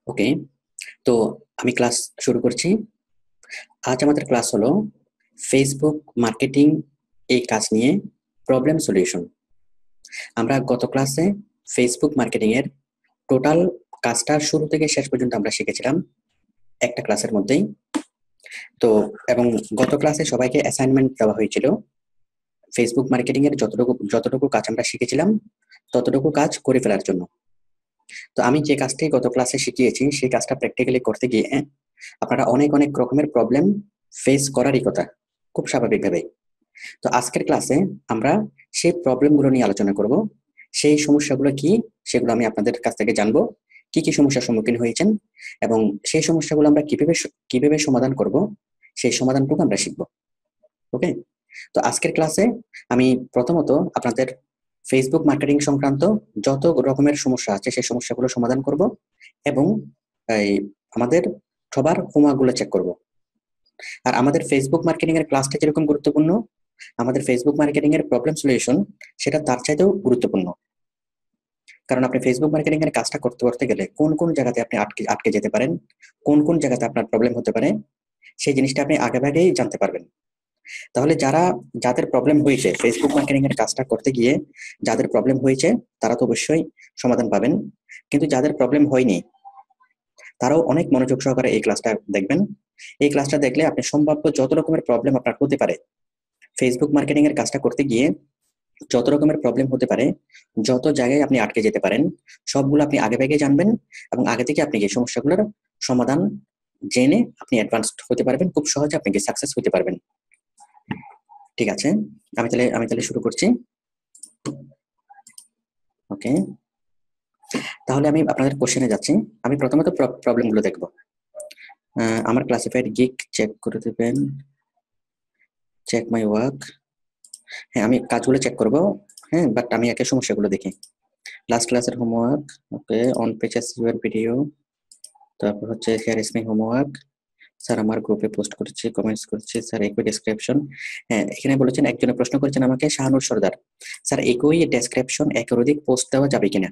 ওকে, তো আমি ক্লাস শুরু করছি। আজ আমাদের ক্লাস হলো ফেসবুক মার্কেটিং এই কাজ নিয়ে প্রবলেম সলিউশন। আমরা গত ক্লাসে ফেসবুক মার্কেটিং এর টোটাল কাজটা শুরু থেকে শেষ পর্যন্ত আমরা শিখেছিলাম একটা ক্লাসের মধ্যেই। তো এবং গত ক্লাসে সবাইকে অ্যাসাইনমেন্ট দেওয়া হয়েছিল ফেসবুক মার্কেটিং এর যতটুকু কাজ আমরা শিখেছিলাম ততটুকু কাজ করে ফেলার জন্য। তো আমি যে কাজটি গত ক্লাসে শিখিয়েছি সেই কাজটা প্র্যাকটিক্যালি করতে গিয়ে আপনারা অনেক অনেক রকমের প্রবলেম ফেস করারই কথা, খুব স্বাভাবিকভাবে। তো আজকের ক্লাসে আমরা সেই প্রবলেমগুলো নিয়ে আলোচনা করব। সেই সমস্যাগুলো কি সেগুলো আমি আপনাদের কাছ থেকে জানবো, কি কি সমস্যার সম্মুখীন হয়েছেন এবং সেই সমস্যাগুলো আমরা কিভাবে সমাধান করব, সেই সমাধানটুকু আমরা শিখব। ওকে, তো আজকের ক্লাসে আমি প্রথমত আপনাদের ফেসবুক মার্কেটিং সংক্রান্ত যত রকমের সমস্যা আছে সেই সমস্যাগুলো সমাধান করব এবং এই আমাদের সবার হোমওয়ার্কগুলো চেক করব। আর আমাদের ফেসবুক মার্কেটিং এর ক্লাসটা যেরকম গুরুত্বপূর্ণ, আমাদের ফেসবুক মার্কেটিং এর প্রবলেম সলিউশন সেটা তার চাইতেও গুরুত্বপূর্ণ। কারণ আপনি ফেসবুক মার্কেটিং এর কাজটা করতে করতে গেলে কোন কোন জায়গাতে আপনি আটকে আটকে যেতে পারেন, কোন কোন জায়গাতে আপনার প্রবলেম হতে পারে, সেই জিনিসটা আপনি আগেভাগেই জানতে পারবেন। তাহলে যাদের প্রবলেম হয়েছে ফেসবুক মার্কেটিং এর কাজটা করতে গিয়ে, যাদের প্রবলেম হয়েছে তারা তো অবশ্যই সমাধান পাবেন, কিন্তু যাদের প্রবলেম হয়নি তারাও অনেক মনোযোগ সহকারে এই ক্লাসটা দেখবেন। এই ক্লাসটা দেখলে আপনি সম্ভাব্য যত রকমের প্রবলেম আপনার হতে পারে ফেসবুক মার্কেটিং এর কাজটা করতে গিয়ে, যত রকমের প্রবলেম হতে পারে, যত জায়গায় আপনি আটকে যেতে পারেন, সবগুলো আপনি আগে ভাগে জানবেন এবং আগে থেকে আপনি এই সমস্যাগুলোর সমাধান জেনে আপনি অ্যাডভান্সড হতে পারবেন, খুব সহজে আপনি সাকসেস হতে পারবেন। ঠিক আছে, আমি তাহলে শুরু করছি। ওকে, তাহলে আমি আপনাদের কোশ্চেনে যাচ্ছি। আমি প্রথমত প্রবলেমগুলো দেখব। আমার ক্লাসিফাইড গিক চেক করে দেবেন, চেক মাই ওয়ার্ক। হ্যাঁ, আমি কাজগুলো চেক করব। হ্যাঁ, বাট আমি একে সমস্যাগুলো দেখি। লাস্ট ক্লাসের homework, okay, on pages your video, তারপর হচ্ছে here is my homework, sir আমার গ্রুপে পোস্ট করেছি, কমেন্টস করেছি, স্যার একই ডেসক্রিপশন। হ্যাঁ, এখানে বলেছেন, একজনে প্রশ্ন করেছেন আমাকে, শাহানুর সর্দার, স্যার একই ডেসক্রিপশন একের অধিক পোস্ট দেওয়া যাবে কিনা?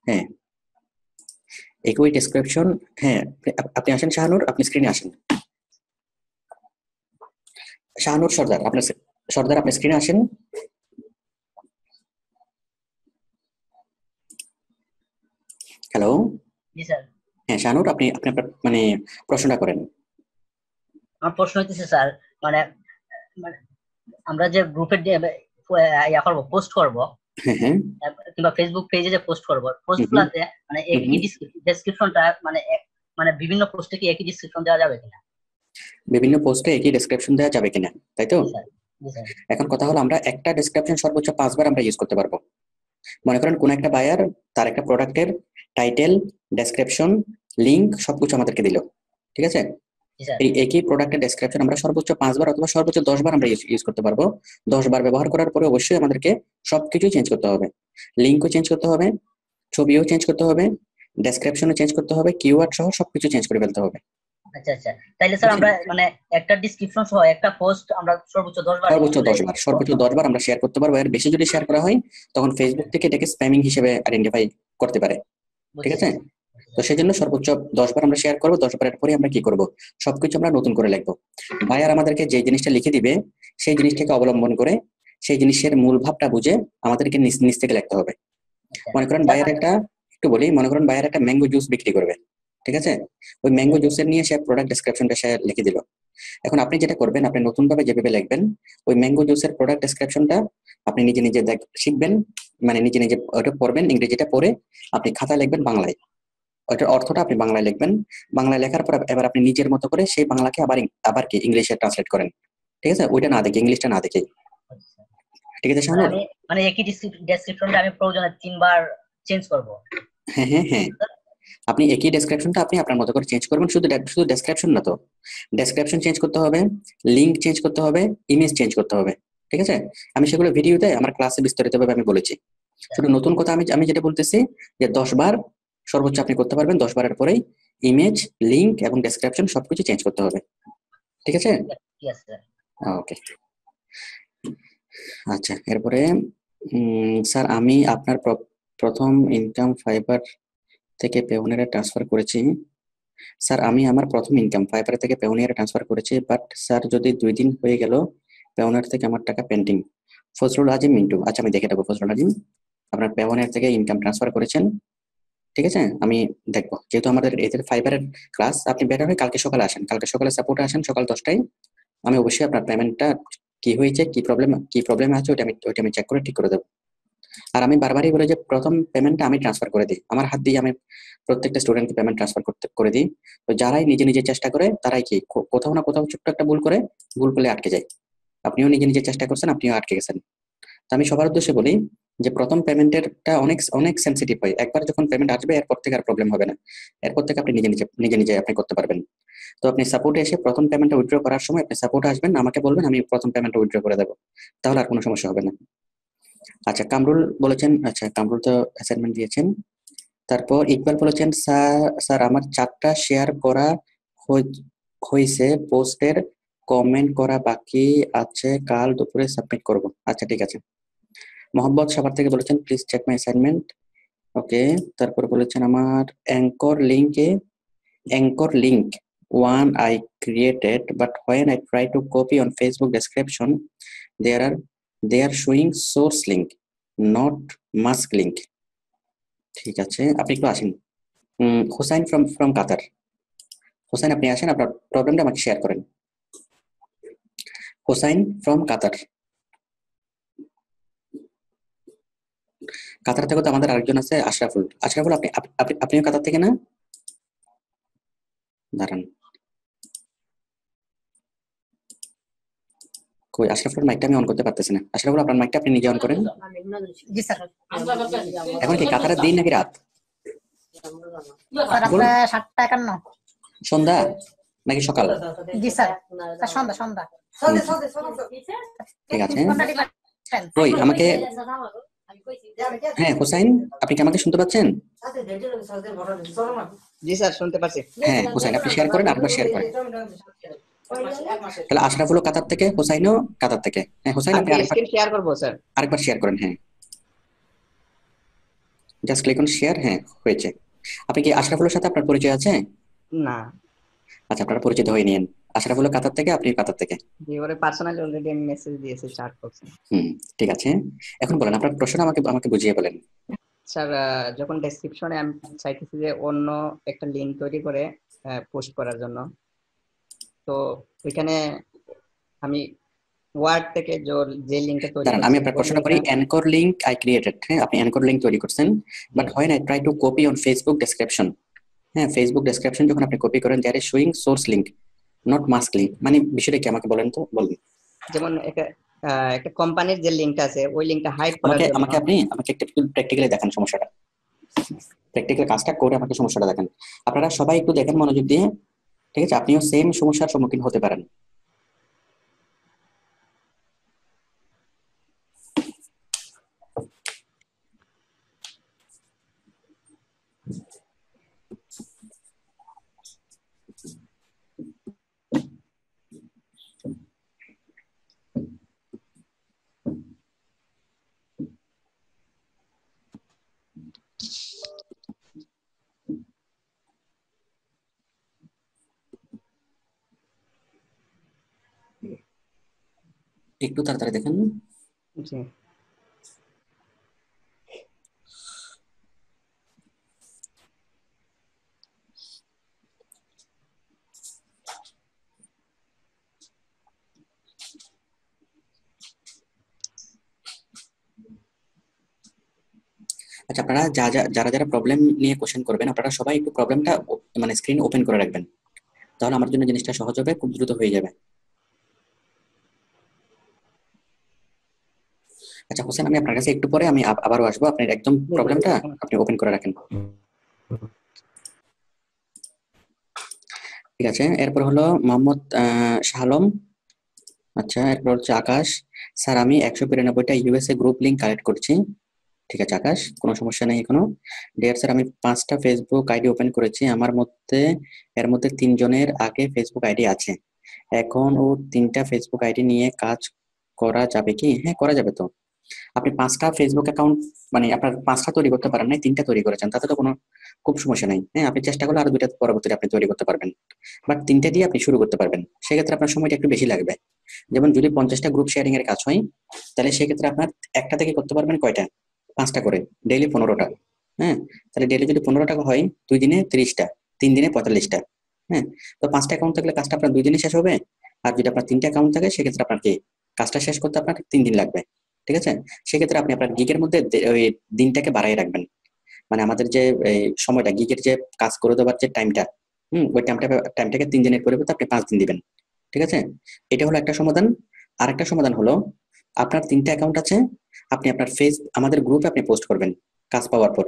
হ্যাঁ, একই ডেসক্রিপশন। হ্যাঁ, আপনি আসেন শাহানুর, আপনি স্ক্রিনে আসেন। শাহানুর সর্দার, আপনি স্ক্রিনে আসেন। হ্যালো। জি স্যার। হ্যাঁ শাহানুর, আপনি আপনি আপনার মানে প্রশ্নটা করেন। আমার প্রশ্ন হইতেছে স্যার, মানে মানে আমরা যে গ্রুপে ইয়া করবো, পোস্ট করব, হ্যাঁ হ্যাঁ। কিংবা ফেসবুক পেজে যে পোস্ট করব, পোস্ট হুম হুম গুলাতে মানে হুম একই হুম। ডেসক্রিপশনটা মানে বিভিন্ন পোস্টে কি একই ডেসক্রিপশন দেওয়া যাবে কিনা? বিভিন্ন পোস্টে একই ডেসক্রিপশন দেওয়া যাবে কিনা, তাই তো? জি স্যার। জি স্যার। এখন কথা হলো, আমরা একটা ডেসক্রিপশন সর্বোচ্চ 5 বার আমরা ইউজ করতে পারবো। মনে করেন কোন একটা বায়ার তার একটা প্রোডাক্টের টাইটেল, ডেসক্রিপশন, লিংক সবকিছু আমাদেরকে দিল, ঠিক আছে? জি স্যার। এই একই প্রোডাক্টের ডেসক্রিপশন আমরা সর্বোচ্চ 5 বার অথবা সর্বোচ্চ 10 বার আমরা ইউজ করতে পারবো। 10 বার ব্যবহার করার পরে অবশ্যই আমাদেরকে সবকিছুই চেঞ্জ করতে হবে। লিঙ্কও চেঞ্জ করতে হবে, ছবিও চেঞ্জ করতে হবে, ডেসক্রিপশনও চেঞ্জ করতে হবে, কিওয়ার্ড সহ সবকিছু চেঞ্জ করে ফেলতে হবে। আচ্ছা আচ্ছা, তাইলে স্যার বুঝছেন? আমরা মানে একটা ডিসক্রিপশন সহ একটা পোস্ট আমরা সর্বোচ্চ 10 বার সর্বোচ্চ মানে 10 বার, সর্বোচ্চ 10 বার আমরা শেয়ার করতে পারবো। এর বেশি যদি শেয়ার করা হয় তখন ফেসবুক থেকে এটাকে স্প্যামিং হিসেবে আইডেন্টিফাই করতে পারে, ঠিক বুঝছি আছে? বুঝছি তো সেজন্য সর্বোচ্চ 10 বার আমরা শেয়ার করবো। 10 বারের পরে আমরা কি করব, সবকিছু আমরা নতুন করে লিখবো। বায়ার আমাদেরকে যে জিনিসটা লিখে দিবে সেই জিনিসটাকে অবলম্বন করে, সেই জিনিসের মূল ভাবটা বুঝে আমাদেরকে নিচ নিচ থেকে লিখতে হবে। আচ্ছা মনে করেন স্যার। বায়ার একটা, একটু বলি, মনে করেন বায়ার একটা ম্যাঙ্গো জুস বিক্রি করবে, ঠিক আছে? ওই ম্যাঙ্গো জুসের নিয়ে সে প্রোডাক্ট ডেসক্রিপশনটা সে লিখে দিল। এখন আপনি যেটা করবেন, আপনি নতুন ভাবে যেভাবে লিখবেন, ওই ম্যাঙ্গো জুসের প্রোডাক্ট ডেসক্রিপশনটা আপনি নিজে নিজে শিখবেন, মানে নিজে নিজে ওটা পড়বেন, ইংরেজিটা পড়ে আপনি খাতায় লিখবেন বাংলায়, ওইটার অর্থটা আপনি বাংলায় লিখবেন। বাংলায় লেখার পর এবার আপনি নিজের মতো করে সেই বাংলাকে আবার আবার কি ইংলিশে ট্রান্সলেট করেন, ঠিক আছে? ওইটা না দেখে, ইংলিশটা না দেখে, আচ্ছা, ঠিক আছে মানে শাহানুর? আমি মানে একই ডেসক্রিপশনটা আমি প্রয়োজনে 3 বার চেঞ্জ করব? হ্যাঁ হ্যাঁ হ্যাঁ, আপনি একই ডেসক্রিপশনটা আপনি আপনার মতো করে চেঞ্জ করবেন। শুধু শুধু ডেসক্রিপশন না তো, ডেসক্রিপশন চেঞ্জ করতে হবে, লিংক চেঞ্জ করতে হবে, ইমেজ চেঞ্জ করতে হবে, ঠিক আছে? আমি সেগুলো ভিডিওতে আমার ক্লাসে বিস্তারিতভাবে আমি বলেছি। শুধু নতুন কথা আমি আমি যেটা বলতেছি যে 10 বার সর্বোচ্চ আপনি করতে পারবেন। 10 বারের পরেই ইমেজ, লিংক এবং ডেসক্রিপশন সবকিছু চেঞ্জ করতে হবে, ঠিক আছে? ঠিক আছে স্যার। ওকে, আচ্ছা। এরপরে স্যার, আমি আপনার প্রথম ইনকাম ফাইবার থেকে পেওনিয়ারে ট্রান্সফার করেছি। স্যার আমি আমার প্রথম ইনকাম ফাইবার থেকে পেওনিয়ারে ট্রান্সফার করেছি, বাট স্যার যদি 2 দিন হয়ে গেল পেওনিয়ার থেকে আমার টাকা পেন্ডিং। ফজলুল আজিম মিন্টু, আচ্ছা আমি দেখে দেবো। ফজলুল আজিম, আপনার পেওনিয়ার থেকে ইনকাম ট্রান্সফার করেছেন, ঠিক আছে, আমি দেখবো। যেহেতু আমাদের এদের ফাইবারের ক্লাস, আপনি বেটার হয় কালকে সকালে আসেন, কালকে সকালে সাপোর্টে আসেন সকাল 10টায়। আমি অবশ্যই আপনার পেমেন্টটা কি হয়েছে, কি প্রবলেম আছে ওইটা আমি চেক করে ঠিক করে দেবো। আর আমি বারবারই বলি যে প্রথম পেমেন্টটা আমি ট্রান্সফার করে দিই, আমার হাত দিয়ে আমি প্রত্যেকটা স্টুডেন্টকে পেমেন্ট ট্রান্সফার করে দিই। তো যারাই নিজে নিজে চেষ্টা করে তারাই কি কোথাও না কোথাও ছোট্ট একটা ভুল করলে আটকে যায়। আপনিও নিজে নিজে চেষ্টা করছেন, আপনিও আটকে গেছেন। তো আমি সবার উদ্দেশ্যে বলি যে প্রথম পেমেন্টেরটা অনেক অনেক সেন্সিটিভ হয়। একবার যখন পেমেন্ট আসবে এরপর থেকে আর প্রবলেম হবে না, এরপর থেকে আপনি নিজে নিজে আপনি করতে পারবেন। তো আপনি সাপোর্টে এসে প্রথম পেমেন্টটা উইথড্র করার সময় আপনি সাপোর্টে আসবেন, আমাকে বলবেন, আমি প্রথম পেমেন্টটা উইথড্র করে দেবো, তাহলে আর কোনো সমস্যা হবে না। আচ্ছা কামরুল বলেছেন, আচ্ছা কামরুল তো অ্যাসাইনমেন্ট দিয়েছেন। তারপর ইকবাল বলেছেন, স্যার আমার 4টা শেয়ার করা হয়েছে, পোস্টের কমেন্ট করা বাকি আছে, কাল দুপুরে সাবমিট করব। আচ্ছা ঠিক আছে। মোহাম্মদ সাভার থেকে বলেছেন, প্লিজ চেক মাই অ্যাসাইনমেন্ট। ওকে। তারপর বলেছেন, আমার anchor link one I created, but when I try to copy on Facebook description, they are showing source link, not mask link। ঠিক আছে, আপনি একটু আসেন। হোসাইন ফ্রম কাতার, হোসাইন আপনি আসেন, আপনার প্রবলেমটা আমাকে শেয়ার করেন। হোসাইন ফ্রম কাতার, কাতার থেকে তো আমাদের আরেকজন আছে আশরাফুল। আশরাফুল আপনিও কাতার থেকে না? দাঁড়ান, কই আশরাফুল মাইকটা আমি অন করতে পারতেছি না। আশরাফুল আপনার মাইকটা আপনি নিজে অন করেন। জি স্যার। এখন কি কাতারের দিন নাকি রাত? স্যার আপনার 7:51 সন্ধ্যা নাকি সকাল? জি স্যার, সন্ধ্যা। ঠিক আছে, ওই আমাকে, হ্যাঁ হোসাইন আপনি কি আমাকে শুনতে পাচ্ছেন? জি স্যার শুনতে পাচ্ছি। হ্যাঁ হোসাইন আপনি শেয়ার করেন, আরেকবার শেয়ার করেন। তাহলে আশরাফুলও কাতার থেকে, হোসাইনও কাতার থেকে। হ্যাঁ হোসাইন আপনি স্ক্রিন শেয়ার করব স্যার। আরেকবার শেয়ার করেন। হ্যাঁ জাস্ট ক্লিক অন শেয়ার। হ্যাঁ হয়েছে। আপনি কি আশরাফুলের সাথে আপনার পরিচয় আছে? না। আচ্ছা আপনারা পরিচিত হয়ে নিন। আশরাফুল কাতার থেকে, আপনি কাতার থেকে। জি ওরে পার্সোনালি অলরেডি আমি মেসেজ দিয়েছি চ্যাট বক্সে। ঠিক আছে, এখন বলেন আপনার প্রশ্ন, আমাকে বুঝিয়ে বলেন। স্যার যখন ডেসক্রিপশনে আমি চাইতেছি যে অন্য একটা লিংক তৈরি করে পোস্ট করার জন্য, তো ওইখানে আমি ওয়ার্ড থেকে যে লিংকটা তৈরি দাঁড়ান আমি আপনার প্রশ্ন করি। অ্যাঙ্কর লিংক আই ক্রিয়েটেড, হ্যাঁ আপনি অ্যাঙ্কর লিংক তৈরি করছেন, but when I try to copy on Facebook description, হ্যাঁ ফেসবুক ডেসক্রিপশন যখন আপনি কপি করেন, there is showing source link not mask link, মানে বিষয়টা কি আমাকে বলেন তো, বলুন। যেমন একটা কোম্পানির যে লিংকটা আছে ওই লিংকটা হাইড করার জন্য আমাকে একটা প্র্যাকটিক্যালি দেখান সমস্যাটা, প্র্যাকটিক্যাল কাজটা করে আমাকে সমস্যাটা দেখেন। আপনারা সবাই একটু দেখেন মনোযোগ দিয়ে, ঠিক আছে, আপনিও সেম সমস্যার সম্মুখীন হতে পারেন। একটু তাড়াতাড়ি দেখেন। জি আচ্ছা আপনারা যারা প্রবলেম নিয়ে কোশ্চেন করবেন, আপনারা সবাই একটু প্রবলেমটা মানে স্ক্রিন ওপেন করে রাখবেন, তাহলে আমার জন্য জিনিসটা সহজ হবে, খুব দ্রুত হয়ে যাবে। আচ্ছা হোসেন, আমি আপনার কাছে একটু পরে আমি আবারও আসবো, আপনি একদম প্রবলেমটা আপনি ওপেন করে রাখেন। ঠিক আছে, এরপর হলো মোহাম্মদ শাহ আলম। আচ্ছা এরপর হচ্ছে আকাশ। স্যার আমি 192টা ইউএসএ গ্রুপ লিংক কালেক্ট করছি। ঠিক আছে আকাশ, কোনো সমস্যা নেই এখনো। ডিয়ার স্যার আমি 5টা ফেসবুক আইডি ওপেন করেছি, এর মধ্যে 3 জনের আগে ফেসবুক আইডি আছে, এখন ও 3টা ফেসবুক আইডি নিয়ে কাজ করা যাবে কি? হ্যাঁ করা যাবে তো। আপনি 5টা ফেসবুক অ্যাকাউন্ট মানে আপনার 5টা তৈরি করতে পারেন নাই, 3টা তৈরি করেছেন, তাতে তো কোনো খুব সমস্যা নেই। হ্যাঁ, আপনি চেষ্টা করলে আরো 2টা পরবর্তীতে আপনি তৈরি করতে পারবেন, বাট 3টে দিয়ে আপনি শুরু করতে পারবেন। সেক্ষেত্রে আপনার সময়টা একটু বেশি লাগবে। যেমন যদি 50টা গ্রুপ শেয়ারিং এর কাজ হয়, তাহলে সেক্ষেত্রে আপনার একটা থেকে করতে পারবেন কয়টা, 5টা করে, ডেইলি 15টা। হ্যাঁ, তাহলে ডেইলি যদি 15 টাকা হয়, 2 দিনে 30টা, 3 দিনে 45টা। হ্যাঁ, তো 5টা অ্যাকাউন্ট থাকলে কাজটা আপনার 2 দিনে শেষ হবে। আর যদি আপনার 3টা অ্যাকাউন্ট থাকে, সেক্ষেত্রে আপনার কি কাজটা শেষ করতে আপনার 3 দিন লাগবে। ঠিক আছে, সেক্ষেত্রে আপনি আপনার গিগের মধ্যে ওই দিনটাকে বাড়াই রাখবেন। মানে আমাদের যে এই সময়টা, গিগের যে কাজ করে দেওয়ার যে টাইমটা, ওই টাইমটাকে 3 দিনের পরিবর্তে আপনি 5 দিন দিবেন। ঠিক আছে, এটা হলো একটা সমাধান। আর একটা সমাধান হলো, আপনার 3টা অ্যাকাউন্ট আছে, আপনি আপনার আমাদের গ্রুপে আপনি পোস্ট করবেন কাজ পাওয়ার পর,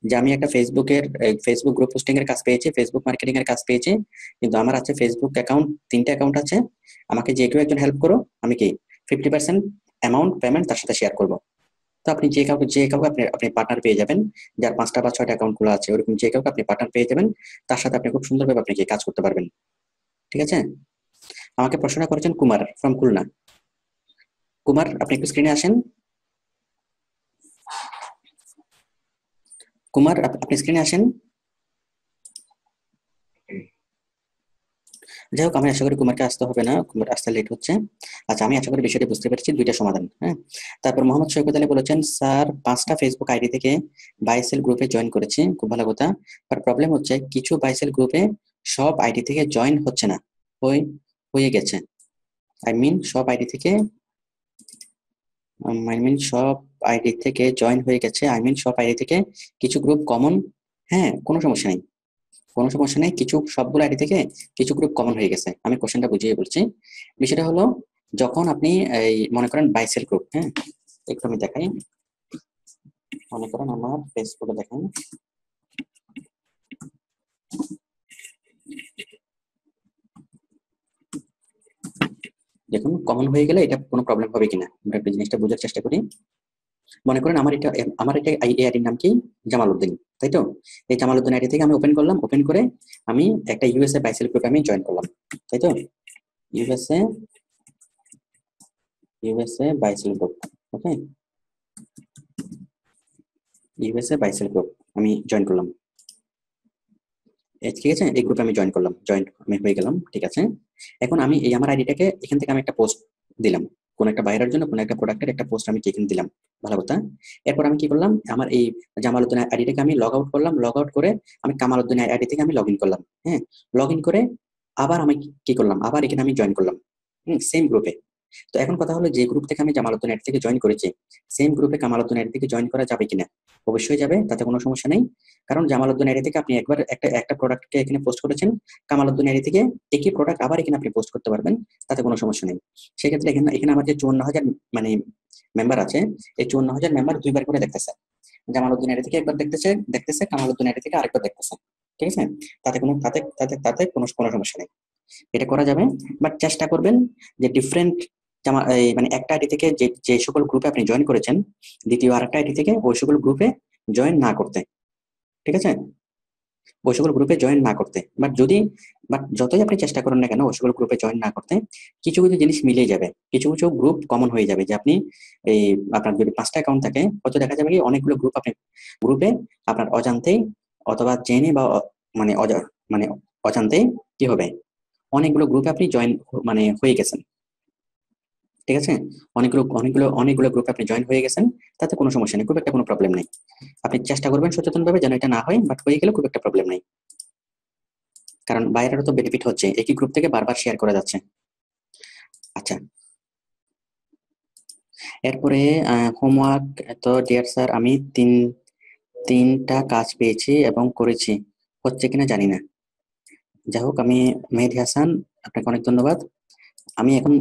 যে আমি একটা ফেসবুক গ্রুপ পোস্টিং এর কাজ পেয়েছি, ফেসবুক মার্কেটিং এর কাজ পেয়েছি, কিন্তু আমার আছে ফেসবুক অ্যাকাউন্ট, 3টা অ্যাকাউন্ট আছে, আমাকে যে কেউ একজন হেল্প করো, আমি কি 50% অ্যামাউন্ট পেমেন্ট তার সাথে শেয়ার করবো। তো আপনি যে কাউকে আপনি আপনি পার্টনার পেয়ে যাবেন, যার 5টা বা 6টা অ্যাকাউন্ট খোলা আছে, ওরকম যে কাউকে আপনি পার্টনার পেয়ে যাবেন, তার সাথে আপনি খুব সুন্দরভাবে আপনি কি কাজ করতে পারবেন। ঠিক আছে, আমাকে প্রশ্নটা করেছেন কুমার ফ্রম খুলনা। কুমার, আপনি একটু স্ক্রিনে আসেন। কুমার, আপনি স্ক্রিনে আসেন। যাই হোক, আমি আশা করি কুমারকে আসতে হবে না, কুমার আসতে লেট হচ্ছে। আচ্ছা, আমি আশা করি বিষয়টি বুঝতে পেরেছি, 2টা সমাধান। হ্যাঁ, তারপর মোহাম্মদ সৈকত আলী বলেছেন, স্যার 5টা ফেসবুক আইডি থেকে বাইসেল গ্রুপে জয়েন করেছি, খুব ভালো কথা, বাট প্রবলেম হচ্ছে কিছু বাইসেল গ্রুপে সব আইডি থেকে জয়েন হচ্ছে না, হয়ে গেছে। আই মিন সব আইডি থেকে সব আইডি থেকে জয়েন হয়ে গেছে, সব আইডি থেকে কিছু গ্রুপ কমন। হ্যাঁ, কোনো সমস্যা নেই, কোনো সমস্যা নেই, কিছু সবগুলো আইডি থেকে কিছু গ্রুপ কমন হয়ে গেছে। আমি কোশ্চেনটা বুঝিয়ে বলছি। বিষয়টা হলো, যখন আপনি এই মনে করেন বাইসেল গ্রুপ, হ্যাঁ, একটু আমি দেখাই, মনে করেন আমার ফেসবুকে দেখেন, দেখুন কমন হয়ে গেলে এটা কোনো প্রবলেম হবে কিনা আমরা একটু জিনিসটা বোঝার চেষ্টা করি। মনে করেন আমার এটা এই আইডির নাম কি, জামালউদ্দিন, তাই তো? এই জামালউদ্দিন আইডি থেকে আমি ওপেন করলাম, ওপেন করে আমি একটা ইউএসএ বাইসেল গ্রুপে আমি জয়েন করলাম, তাই তো? ইউএসএ বাইসেল গ্রুপ, ওকে, ইউএসএ বাইসেল গ্রুপ আমি জয়েন করলাম। ঠিক আছে, এই গ্রুপে আমি জয়েন করলাম, আমি হয়ে গেলাম। ঠিক আছে, এখন আমি এই আমার আইডিটাকে এখান থেকে আমি একটা পোস্ট দিলাম, কোন একটা বাইরের জন্য কোন একটা প্রোডাক্টের একটা পোস্ট আমি এখানে দিলাম, ভালো কথা। এরপর আমি কি করলাম, আমার এই জামালউদ্দিন আইডিটাকে আমি লগ আউট করলাম, লগ আউট করে আমি কামালউদ্দিন আইডি থেকে আমি লগ ইন করলাম। হ্যাঁ, লগ ইন করে আবার আমি কি করলাম, আবার এখানে আমি জয়েন করলাম, সেম গ্রুপে। তো এখন কথা হলো, যে গ্রুপ থেকে আমি জামালউদ্দিন আইডি থেকে জয়েন করেছি, সেম গ্রুপে কামালউদ্দিন আইডি থেকে জয়েন করা যাবে কিনা? অবশ্যই যাবে, তাতে কোনো সমস্যা নেই। কারণ জামালউদ্দিন আইডি থেকে আপনি একবার একটা প্রোডাক্টকে এখানে পোস্ট করেছেন, কামালউদ্দিন আইডি থেকে একই প্রোডাক্ট আবার এখানে আপনি পোস্ট করতে পারবেন, তাতে কোনো সমস্যা নেই। সেক্ষেত্রে এখানে আমার যে 54,000 মানে মেম্বার আছে, এই 54,000 মেম্বার 2বার করে দেখতেছে, জামালউদ্দিন আইডি থেকে একবার দেখতেছে, কামালউদ্দিন আইডি থেকে আরেকবার দেখতেছে। ঠিক আছে, তাতে কোনো কোনো সমস্যা নেই, এটা করা যাবে। বাট চেষ্টা করবেন যে ডিফারেন্ট মানে একটা আইডি থেকে যে সকল গ্রুপে আপনি জয়েন করেছেন, দ্বিতীয় আরেকটা আইডি থেকে ওই সকল গ্রুপে জয়েন না করতে। ঠিক আছে, ওই সকল গ্রুপে জয়েন না করতে। বাট যতই আপনি চেষ্টা করেন না কেন ওই সকল গ্রুপে জয়েন না করতে, কিছু কিছু জিনিস মিলে যাবে, কিছু কিছু গ্রুপ কমন হয়ে যাবে। যে আপনি এই আপনার যদি 5টা অ্যাকাউন্ট থাকে, হয়তো দেখা যাবে কি অনেকগুলো গ্রুপ আপনি গ্রুপে আপনার অজান্তেই অথবা জেনে বা মানে মানে অজান্তেই কি হবে, অনেকগুলো গ্রুপে আপনি জয়েন মানে হয়ে গেছেন। ঠিক আছে, অনেকগুলো গ্রুপে আপনি জয়েন হয়ে গেছেন, তাতে কোনো সমস্যা নেই, খুব একটা কোনো প্রবলেম নেই। আপনি চেষ্টা করবেন সচেতনভাবে যেন এটা না হয়, বাট হয়ে গেলে খুব একটা প্রবলেম নেই, কারণ বাইরেরও তো বেনিফিট হচ্ছে, একই গ্রুপ থেকে বারবার শেয়ার করা যাচ্ছে। আচ্ছা, এরপরে হোমওয়ার্ক। তো ডিয়ার স্যার, আমি তিনটা কাজ পেয়েছি এবং করেছি, হচ্ছে কিনা জানি না। যাই হোক, আমি মেহেদী হাসান, আপনাকে অনেক ধন্যবাদ। আমি এখন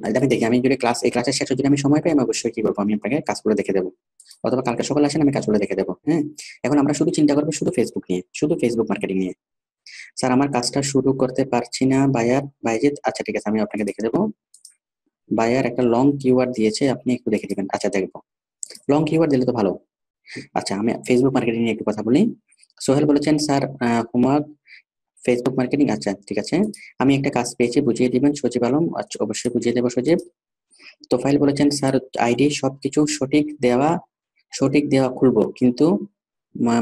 আমি দেখি, আমি যদি এই ক্লাসের শেষে যদি আমি সময় পাই, আমি অবশ্যই কি করবো, আমি আপনাকে কাজগুলো দেখে দেবো, অথবা কালকে সকালে আসেন, আমি কাজগুলো দেখে দেবো। হ্যাঁ, এখন আমরা শুধু চিন্তা করবো শুধু ফেসবুক নিয়ে, শুধু ফেসবুক মার্কেটিং নিয়ে। স্যার, আমার কাজটা শুরু করতে পারছি না বাইজিৎ। আচ্ছা ঠিক আছে, আমি আপনাকে দেখে দেবো। বায়ার একটা লং কিওয়ার্ড দিয়েছে, আপনি একটু দেখে দিবেন। আচ্ছা, দেখবো, লং কিওয়ার্ড দিলে তো ভালো। আচ্ছা, আমি ফেসবুক মার্কেটিং নিয়ে একটু কথা বলি। সোহেল বলেছেন, স্যার হোমওয়ার্ক ফেসবুক মার্কেটিং। আচ্ছা ঠিক আছে, আমি একটা কাজ পেয়েছি, বুঝিয়ে দিবেন সজীব আলম। আচ্ছা, অবশ্যই বুঝিয়ে দেবো সজীব। তোফাইল বলেছেন স্যার আইডি সবকিছু সঠিক দেওয়া খুলবো, কিন্তু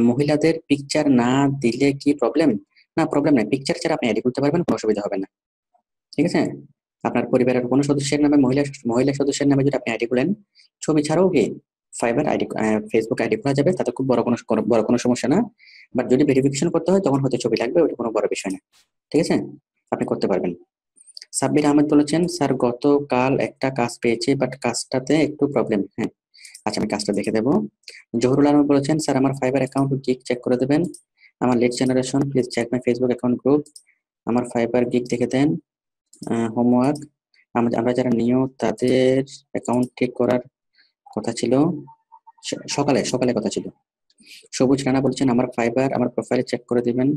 মহিলাদের পিকচার না দিলে কি প্রবলেম? না, প্রবলেম নাই, পিকচার ছাড়া আপনি আইডি খুলতে পারবেন, কোনো অসুবিধা হবে না। ঠিক আছে, আপনার পরিবারের কোনো সদস্যের নামে, মহিলা সদস্যের নামে যদি আপনি আইডি খুলেন, ছবি ছাড়াও কি ফাইবার আইডি, ফেসবুক আইডি খোলা যাবে, তাতে খুব বড় কোনো সমস্যা না। বাট যদি ভেরিফিকেশন করতে হয় তখন হয়তো ছবি লাগবে, ওটা কোনো বড় বিষয় না। ঠিক আছে, আপনি করতে পারবেন। সাব্বির আহমেদ বলেছেন স্যার গতকাল একটা কাজ পেয়েছি, বাট কাজটাতে একটু প্রবলেম। হ্যাঁ, আচ্ছা, আমি কাজটা দেখে দেবো। জহুরুল আলম বলেছেন স্যার আমার ফাইবার অ্যাকাউন্ট গিগ চেক করে দেবেন, আমার lead generation, please check my Facebook account group, আমার ফাইবার গিগ দেখে দেন। হোমওয়ার্ক, আমরা যারা নিও তাদের অ্যাকাউন্ট ঠিক করার কথা ছিল, সকালে কথা ছিল। সবুজ রানা বলছেন আমার ফাইবার আমার প্রোফাইলে চেক করে দিবেন।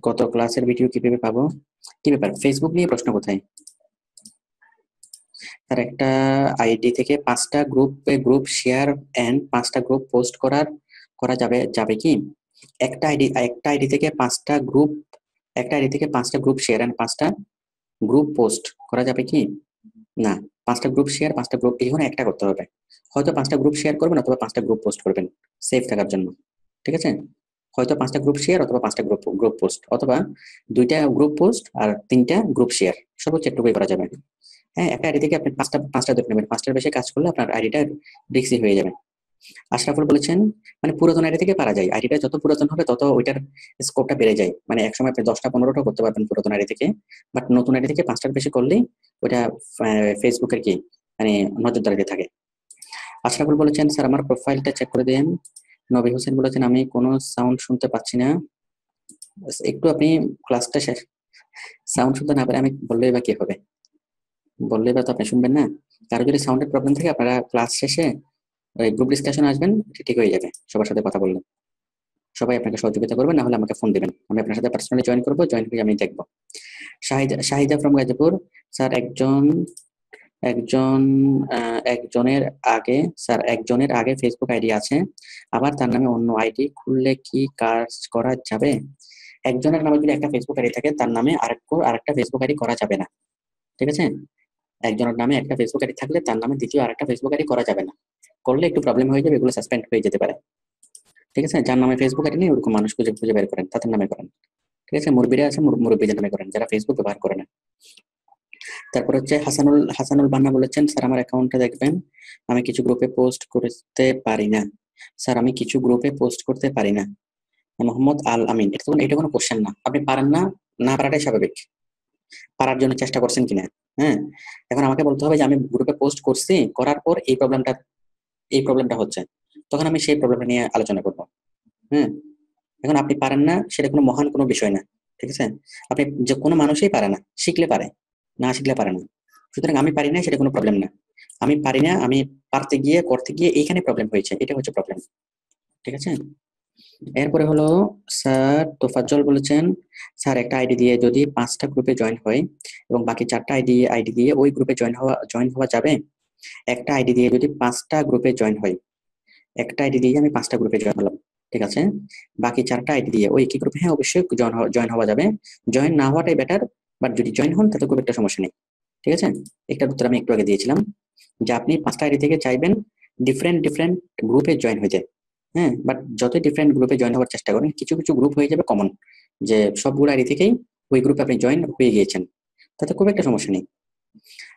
গত ক্লাসের ভিডিও কিভাবে পাবো? কি ব্যাপার, ফেসবুক নিয়ে প্রশ্ন কোথায়? তার একটা আইডি থেকে 5টা গ্রুপ শেয়ার এন্ড 5টা গ্রুপ পোস্ট করা যাবে কি? একটা আইডি থেকে 5টা গ্রুপ শেয়ার এন্ড 5টা গ্রুপ পোস্ট করা যাবে কি? না, 5টা গ্রুপ শেয়ার 5টা গ্রুপ, এখানে একটা করতে হবে। হয়তো 5টা গ্রুপ শেয়ার করবেন অথবা 5টা গ্রুপ পোস্ট করবেন সেফ থাকার জন্য। ঠিক আছে, হয়তো 5টা গ্রুপ শেয়ার অথবা 5টা গ্রুপ পোস্ট, অথবা 2টা গ্রুপ পোস্ট আর 3টা গ্রুপ শেয়ার, সর্বোচ্চ একটুকুই করা যাবে। হ্যাঁ, একটা আইডি থেকে আপনি পাঁচটা ধরে নেবেন, 5টার বেশি কাজ করলে আপনার আইডিটা রিক্সি হয়ে যাবে। আশরাফুল বলেছেন মানে পুরাতন আইডি থেকে পারা যায়, আইডিটা যত পুরাতন হবে তত ওইটার স্কোপটা বেড়ে যায়, মানে একসময় আপনি 10টা 15টা করতে পারবেন পুরাতন আইডি থেকে, বাট নতুন আইডি থেকে 5টার বেশি করলেই ওইটা ফেসবুকের কি মানে নজরদারিতে থাকে। আশরাফুল বলেছেন স্যার আমার প্রোফাইলটা চেক করে দেন। নবী হোসেন বলেছেন আমি কোনো সাউন্ড শুনতে পাচ্ছি না, একটু আপনি ক্লাসটা শেষ, সাউন্ড শুনতে না পারে আমি বললেই বা কি হবে, বললেই বা তো আপনি শুনবেন না। কারো যদি সাউন্ডের প্রবলেম থাকে আপনারা ক্লাস শেষে ওই গ্রুপ ডিসকাশন আসবেন, ঠিক হয়ে যাবে সবার সাথে কথা বললে। সবাই আপনাকে সহযোগিতা করবে, না হলে আমাকে ফোন দিবেন, আমি আপনার সাথে পার্সোনালি জয়েন করবো, জয়েন করে আমি দেখবো। শাহিদা ফ্রম গাজীপুর, স্যার একজন একজনের আগে ফেসবুক আইডি আছে, আবার তার নামে অন্য আইডি খুললে কি কাজ করা যাবে? একজনের নামে যদি একটা ফেসবুক আইডি থাকে তার নামে আরেকটা ফেসবুক আইডি করা যাবে না। ঠিক আছে, একজনের নামে একটা ফেসবুক আইডি থাকলে তার নামে দ্বিতীয় আরেকটা ফেসবুক আইডি করা যাবে না, করলে একটু প্রবলেম হয়ে যাবে, এগুলো সাসপেন্ড হয়ে যেতে পারে। ঠিক আছে, যার নামে ফেসবুক আইডি নেই ওরকম মানুষ খুঁজে বের করেন, তাদের নামে করেন। ঠিক আছে, মুরব্বীরা আছে মুরব্বীদের নামে করেন, যারা ফেসবুক ব্যবহার করে না। তারপর হচ্ছে হাসানুল বান্না বলেছেন স্যার আমার অ্যাকাউন্টটা দেখবেন, আমি কিছু গ্রুপে পোস্ট করতে পারি না। স্যার আমি কিছু গ্রুপে পোস্ট করতে পারি না। মোহাম্মদ আল আমিন, এটা কোনো কোশ্চেন না, আপনি পারেন না, না পারাটাই স্বাভাবিক, পারার জন্য চেষ্টা করছেন কিনা। হ্যাঁ, এখন আমাকে বলতে হবে যে আমি গ্রুপে পোস্ট করছি, করার পর এই প্রবলেমটা হচ্ছে, তখন আমি সেই প্রবলেমটা নিয়ে আলোচনা করবো। হ্যাঁ, এখন আপনি পারেন না সেটা কোনো মহান কোনো বিষয় না। ঠিক আছে, আপনি যে কোনো মানুষই পারে না, শিখলে পারে, না শিখলে পারে না। সুতরাং আমি পারি না সেটা কোনো প্রবলেম না, আমি পারি না, আমি করতে গিয়ে এইখানে প্রবলেম হয়েছে, এটা হচ্ছে প্রবলেম। ঠিক আছে, এরপরে হলো স্যার তোফাজ্জল বলেছেন স্যার একটা আইডি দিয়ে যদি 5টা গ্রুপে জয়েন হয় এবং বাকি 4টা আইডি দিয়ে ওই গ্রুপে জয়েন হওয়া যাবে? একটা আইডি দিয়ে যদি 5টা গ্রুপে জয়েন হয়, একটা আইডি দিয়ে আমি 5টা গ্রুপে জয়েন হলাম, ঠিক আছে, বাকি 4টা আইডি দিয়ে ওই একই গ্রুপে, হ্যাঁ অবশ্যই জয়েন হওয়া যাবে, জয়েন না হওয়াটাই বেটার, বাট যদি জয়েন হন তাতে খুব একটা সমস্যা নেই। ঠিক আছে, একটার উত্তর আমি একটু আগে দিয়েছিলাম যে আপনি 5টা আইডি থেকে চাইবেন ডিফারেন্ট গ্রুপে জয়েন হয়ে যায়। হ্যাঁ, বাট যতই ডিফারেন্ট গ্রুপে জয়েন হওয়ার চেষ্টা করেন, কিছু গ্রুপ হয়ে যাবে কমন, যে সবগুলো আইডি থেকেই ওই গ্রুপে আপনি জয়েন হয়ে গিয়েছেন, তাতে খুব একটা সমস্যা নেই।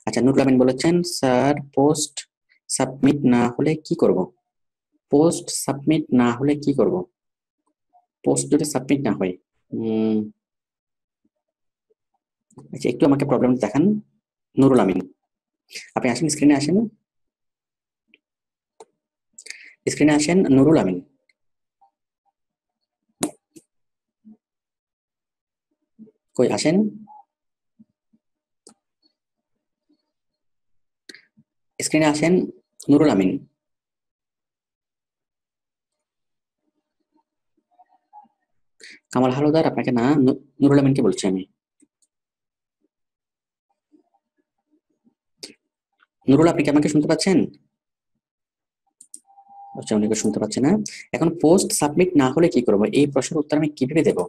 আচ্ছা, নুরুল আমিন বলেছেন স্যার পোস্ট সাবমিট না হলে কি করব? পোস্ট সাবমিট না হলে কি করব? পোস্ট যদি সাবমিট না হয়, আচ্ছা একটু আমাকে প্রবলেম দেখান। নুরুল আমিন, আপনি আসেন, স্ক্রিনে আসেন নুরুল আমিন। কই আসেন, স্ক্রিনে আসেন নুরুল আমিন। কামাল হালদার আপনাকে না, নুরুল আমিনকে বলছি আমি। নুরুল, আপনি কি আমাকে শুনতে পাচ্ছেন? আচ্ছা, উনি শুনতে পাচ্ছে না। এখন পোস্ট সাবমিট না হলে কি করবো, এই প্রশ্নের উত্তর আমি কিভাবে দেবো?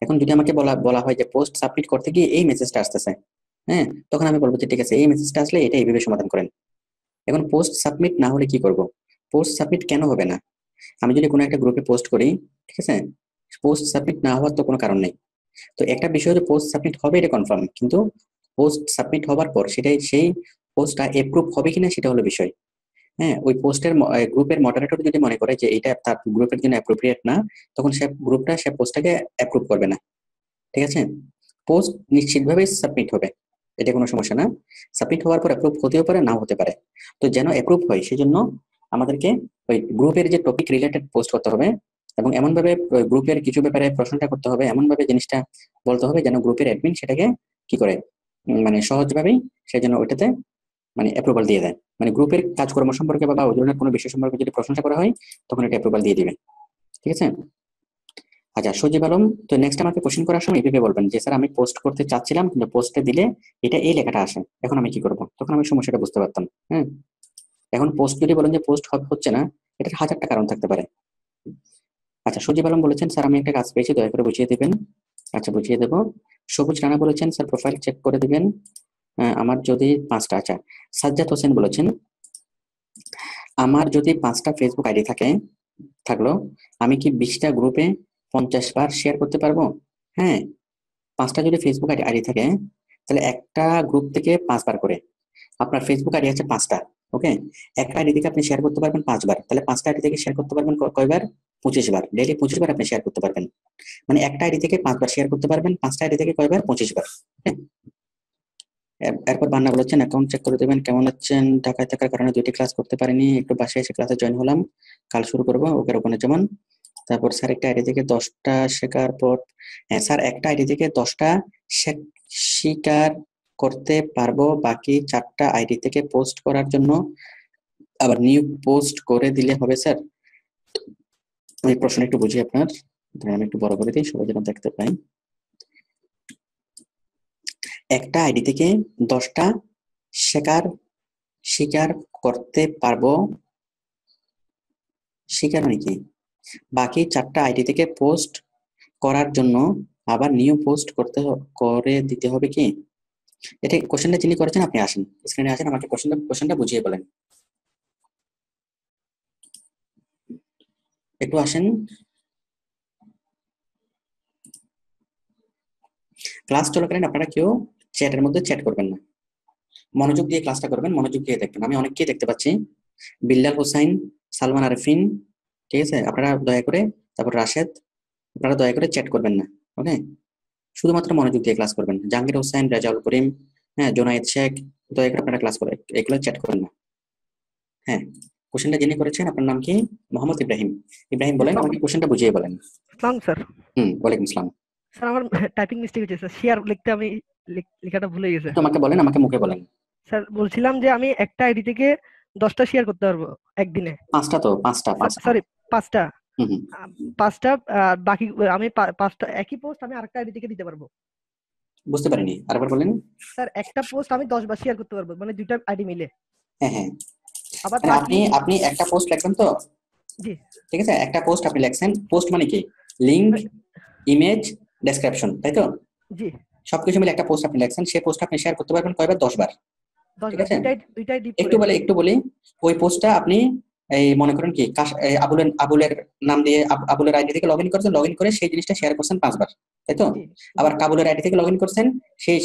এখন যদি আমাকে বলা হয় যে পোস্ট সাবমিট করতে গিয়ে এই মেসেজটা আসতেছে, হ্যাঁ, তখন আমি বলবো যে ঠিক আছে এই মেসেজটা আসলে এটা এইভাবে সমাধান করেন। এখন পোস্ট সাবমিট না হলে কি করব? পোস্ট সাবমিট কেন হবে না? আমি যদি কোনো একটা গ্রুপে পোস্ট করি, ঠিক আছে, পোস্ট সাবমিট না হওয়ার তো কোনো কারণ নেই। তো একটা বিষয় যে পোস্ট সাবমিট হবে এটা কনফার্ম, কিন্তু পোস্ট সাবমিট হওয়ার পর সেটাই সেই পোস্টটা এপ্রুভ হবে কিনা সেটা হলো বিষয়। হ্যাঁ, ওই পোস্টের গ্রুপের মডারেটর যদি মনে করে যে এটা তার গ্রুপের জন্য অ্যাপ্রোপ্রিয়েট না, তখন সে গ্রুপটা সে পোস্টটাকে অ্যাপ্রুভ করবে না। ঠিক আছে, পোস্ট নিশ্চিতভাবে সাবমিট হবে, এটা কোনো সমস্যা না। সাবমিট হওয়ার পর অ্যাপ্রুভ হতেও পারে, নাও হতে পারে। তো যেন অ্যাপ্রুভ হয় সেজন্য আমাদেরকে ওই গ্রুপের যে টপিক রিলেটেড পোস্ট করতে হবে, এবং এমনভাবে গ্রুপের কিছু ব্যাপারে প্রশ্নটা করতে হবে, এমনভাবে জিনিসটা বলতে হবে যেন গ্রুপের অ্যাডমিন সেটাকে কি করে মানে সহজভাবেই সে যেন ওইটাতে মানে অ্যাপ্রুভাল দিয়ে দেয়। মানে গ্রুপের কাজকর্ম সম্পর্কে বা ওই ধরনের কোনো বিষয় সম্পর্কে যদি প্রশংসা করা হয় তখন এটা অ্যাপ্রুভাল দিয়ে দিবে। ঠিক আছে। আচ্ছা সজীব আলম, তো নেক্সট আমাকে কোশ্চেন করার সময় এইভাবে বলবেন যে স্যার আমি পোস্ট করতে চাচ্ছিলাম কিন্তু পোস্টে দিলে এটা এই লেখাটা আসে, এখন আমি কি করব? তখন আমি সমস্যাটা বুঝতে পারতাম। হ্যাঁ, এখন পোস্ট যদি বলেন যে পোস্ট হচ্ছে না, এটার হাজারটা কারণ থাকতে পারে। আচ্ছা সজীব আলম বলেছেন স্যার আমি একটা কাজ পেয়েছি, দয়া করে বুঝিয়ে দেবেন। আচ্ছা বুঝিয়ে দেবো। সবুজ রানা বলেছেন স্যার প্রোফাইল চেক করে দিবেন আমার যদি 5টা। আচ্ছা সাজ্জাদ হোসেন বলেছেন আমার যদি 5টা ফেসবুক আইডি থাকলো আমি কি 20টা গ্রুপে 50 বার শেয়ার করতে পারবো? হ্যাঁ, 5টা যদি ফেসবুক আইডি থাকে তাহলে একটা গ্রুপ থেকে 5 বার করে, আপনার ফেসবুক আইডি আছে 5টা, ওকে, একটা আইডি থেকে আপনি শেয়ার করতে পারবেন 5 বার, তাহলে 5টা আইডি থেকে শেয়ার করতে পারবেন কয়বার? 25 বার, ডেইলি 25 বার আপনি শেয়ার করতে পারবেন। মানে একটা আইডি থেকে 5 বার শেয়ার করতে পারবেন, 5টা আইডি থেকে কয়বার? 25 বার। এরপর বান্না বলেছেন অ্যাকাউন্ট চেক করে দেবেন, কেমন আছেন? ঢাকায় থাকার কারণে 2টি ক্লাস করতে পারিনি, একটু বাসায় এসে ক্লাসে জয়েন হলাম, কাল শুরু করবো ওকে ওখানে যেমন। তারপর স্যার একটা আইডি থেকে 10টা শেখার পর, হ্যাঁ স্যার একটা আইডি থেকে 10টা শিকার করতে পারবো, বাকি 4টা আইডি থেকে পোস্ট করার জন্য আবার নিউ পোস্ট করে দিলে হবে স্যার? আমি প্রশ্ন একটু বুঝি আপনার, আমি একটু বড় করে দিই সবাই যেন দেখতে পাই। একটা আইডি থেকে 10টা শিকার করতে পারবো, শিকার মানে কি? বাকি 4টা আইডি থেকে পোস্ট করার জন্য আবার নিউ পোস্ট করে দিতে হবে কি? এটা কোশ্চেনটা যিনি করেছেন আপনি আসেন, স্ক্রিনে আসেন, আমাকে কোশ্চেনটা বুঝিয়ে বলেন, একটু আসেন। ক্লাস চলাকালীন আপনারা কেউ চ্যাটের মধ্যে চ্যাট করবেন না, মনোযোগ দিয়ে ক্লাসটা করবেন, মনোযোগ দিয়ে দেখবেন। আমি অনেককেই দেখতে পাচ্ছি, বিল্লাল হোসাইন, সালমান আরফিন, ঠিক আছে, আপনারা দয়া করে, তারপর রাশেদ, আপনারা দয়া করে চ্যাট করবেন না, ওকে, শুধুমাত্র মনোযোগ দিয়ে ক্লাস করবেন। জাহাঙ্গীর হোসেন, রাজাউল করিম, হ্যাঁ, জোনায়েদ শেখ, দয়া করে আপনারা ক্লাস করে এগুলো চ্যাট করবেন না। হ্যাঁ, কোশ্চেনটা যিনি করেছেন আপনার নাম কি? মোহাম্মদ ইব্রাহিম। ইব্রাহিম বলেন, আমাকে কোশ্চেনটা বুঝিয়ে বলেন। আসসালাম স্যার। ওয়ালাইকুম আসসালাম। স্যার আমার টাইপিং মিস্টেক হয়েছে স্যার, শেয়ার লিখতে আমি লেখাটা ভুলে গেছে। আমাকে বলেন, আমাকে মুখে বলেন। স্যার বলছিলাম যে আমি একটা আইডি থেকে 10টা শেয়ার করতে পারবো একদিনে। 5টা তো 5টা সরি 5টা। হুম 5টা, বাকি আমি 5টা একই পোস্ট আমি আরেকটা আইডি থেকে দিতে পারবো। বুঝতে পারিনি, আরেকবার বলেন। স্যার একটা পোস্ট আমি 10 বার শেয়ার করতে পারবো, মানে দুইটা আইডি মিলে। হ্যাঁ, আবার আপনি একটা পোস্ট লিখবেন তো? জি ঠিক আছে, একটা পোস্ট আপনি লিখছেন, পোস্ট মানে কি? লিংক, ইমেজ, ডেসক্রিপশন, তাই তো? জি, সবকিছু মিলে একটা পোস্ট আপনি লিখছেন, সেই পোস্ট আপনি শেয়ার করতে পারবেন কয়বার? 10 বার। 10 ঠিক বার, আছে, দুইটাই ডিপ একটু বলি, ওই পোস্টটা আপনি এই মনে করেন কি আবুলের নাম দিয়ে আবুলের আইডি থেকে লগইন করছেন, লগইন করে সেই জিনিসটা শেয়ার করছেন 5 বার, তাই তো? আবার কাবুলের আইডি থেকে লগইন করছেন, সেই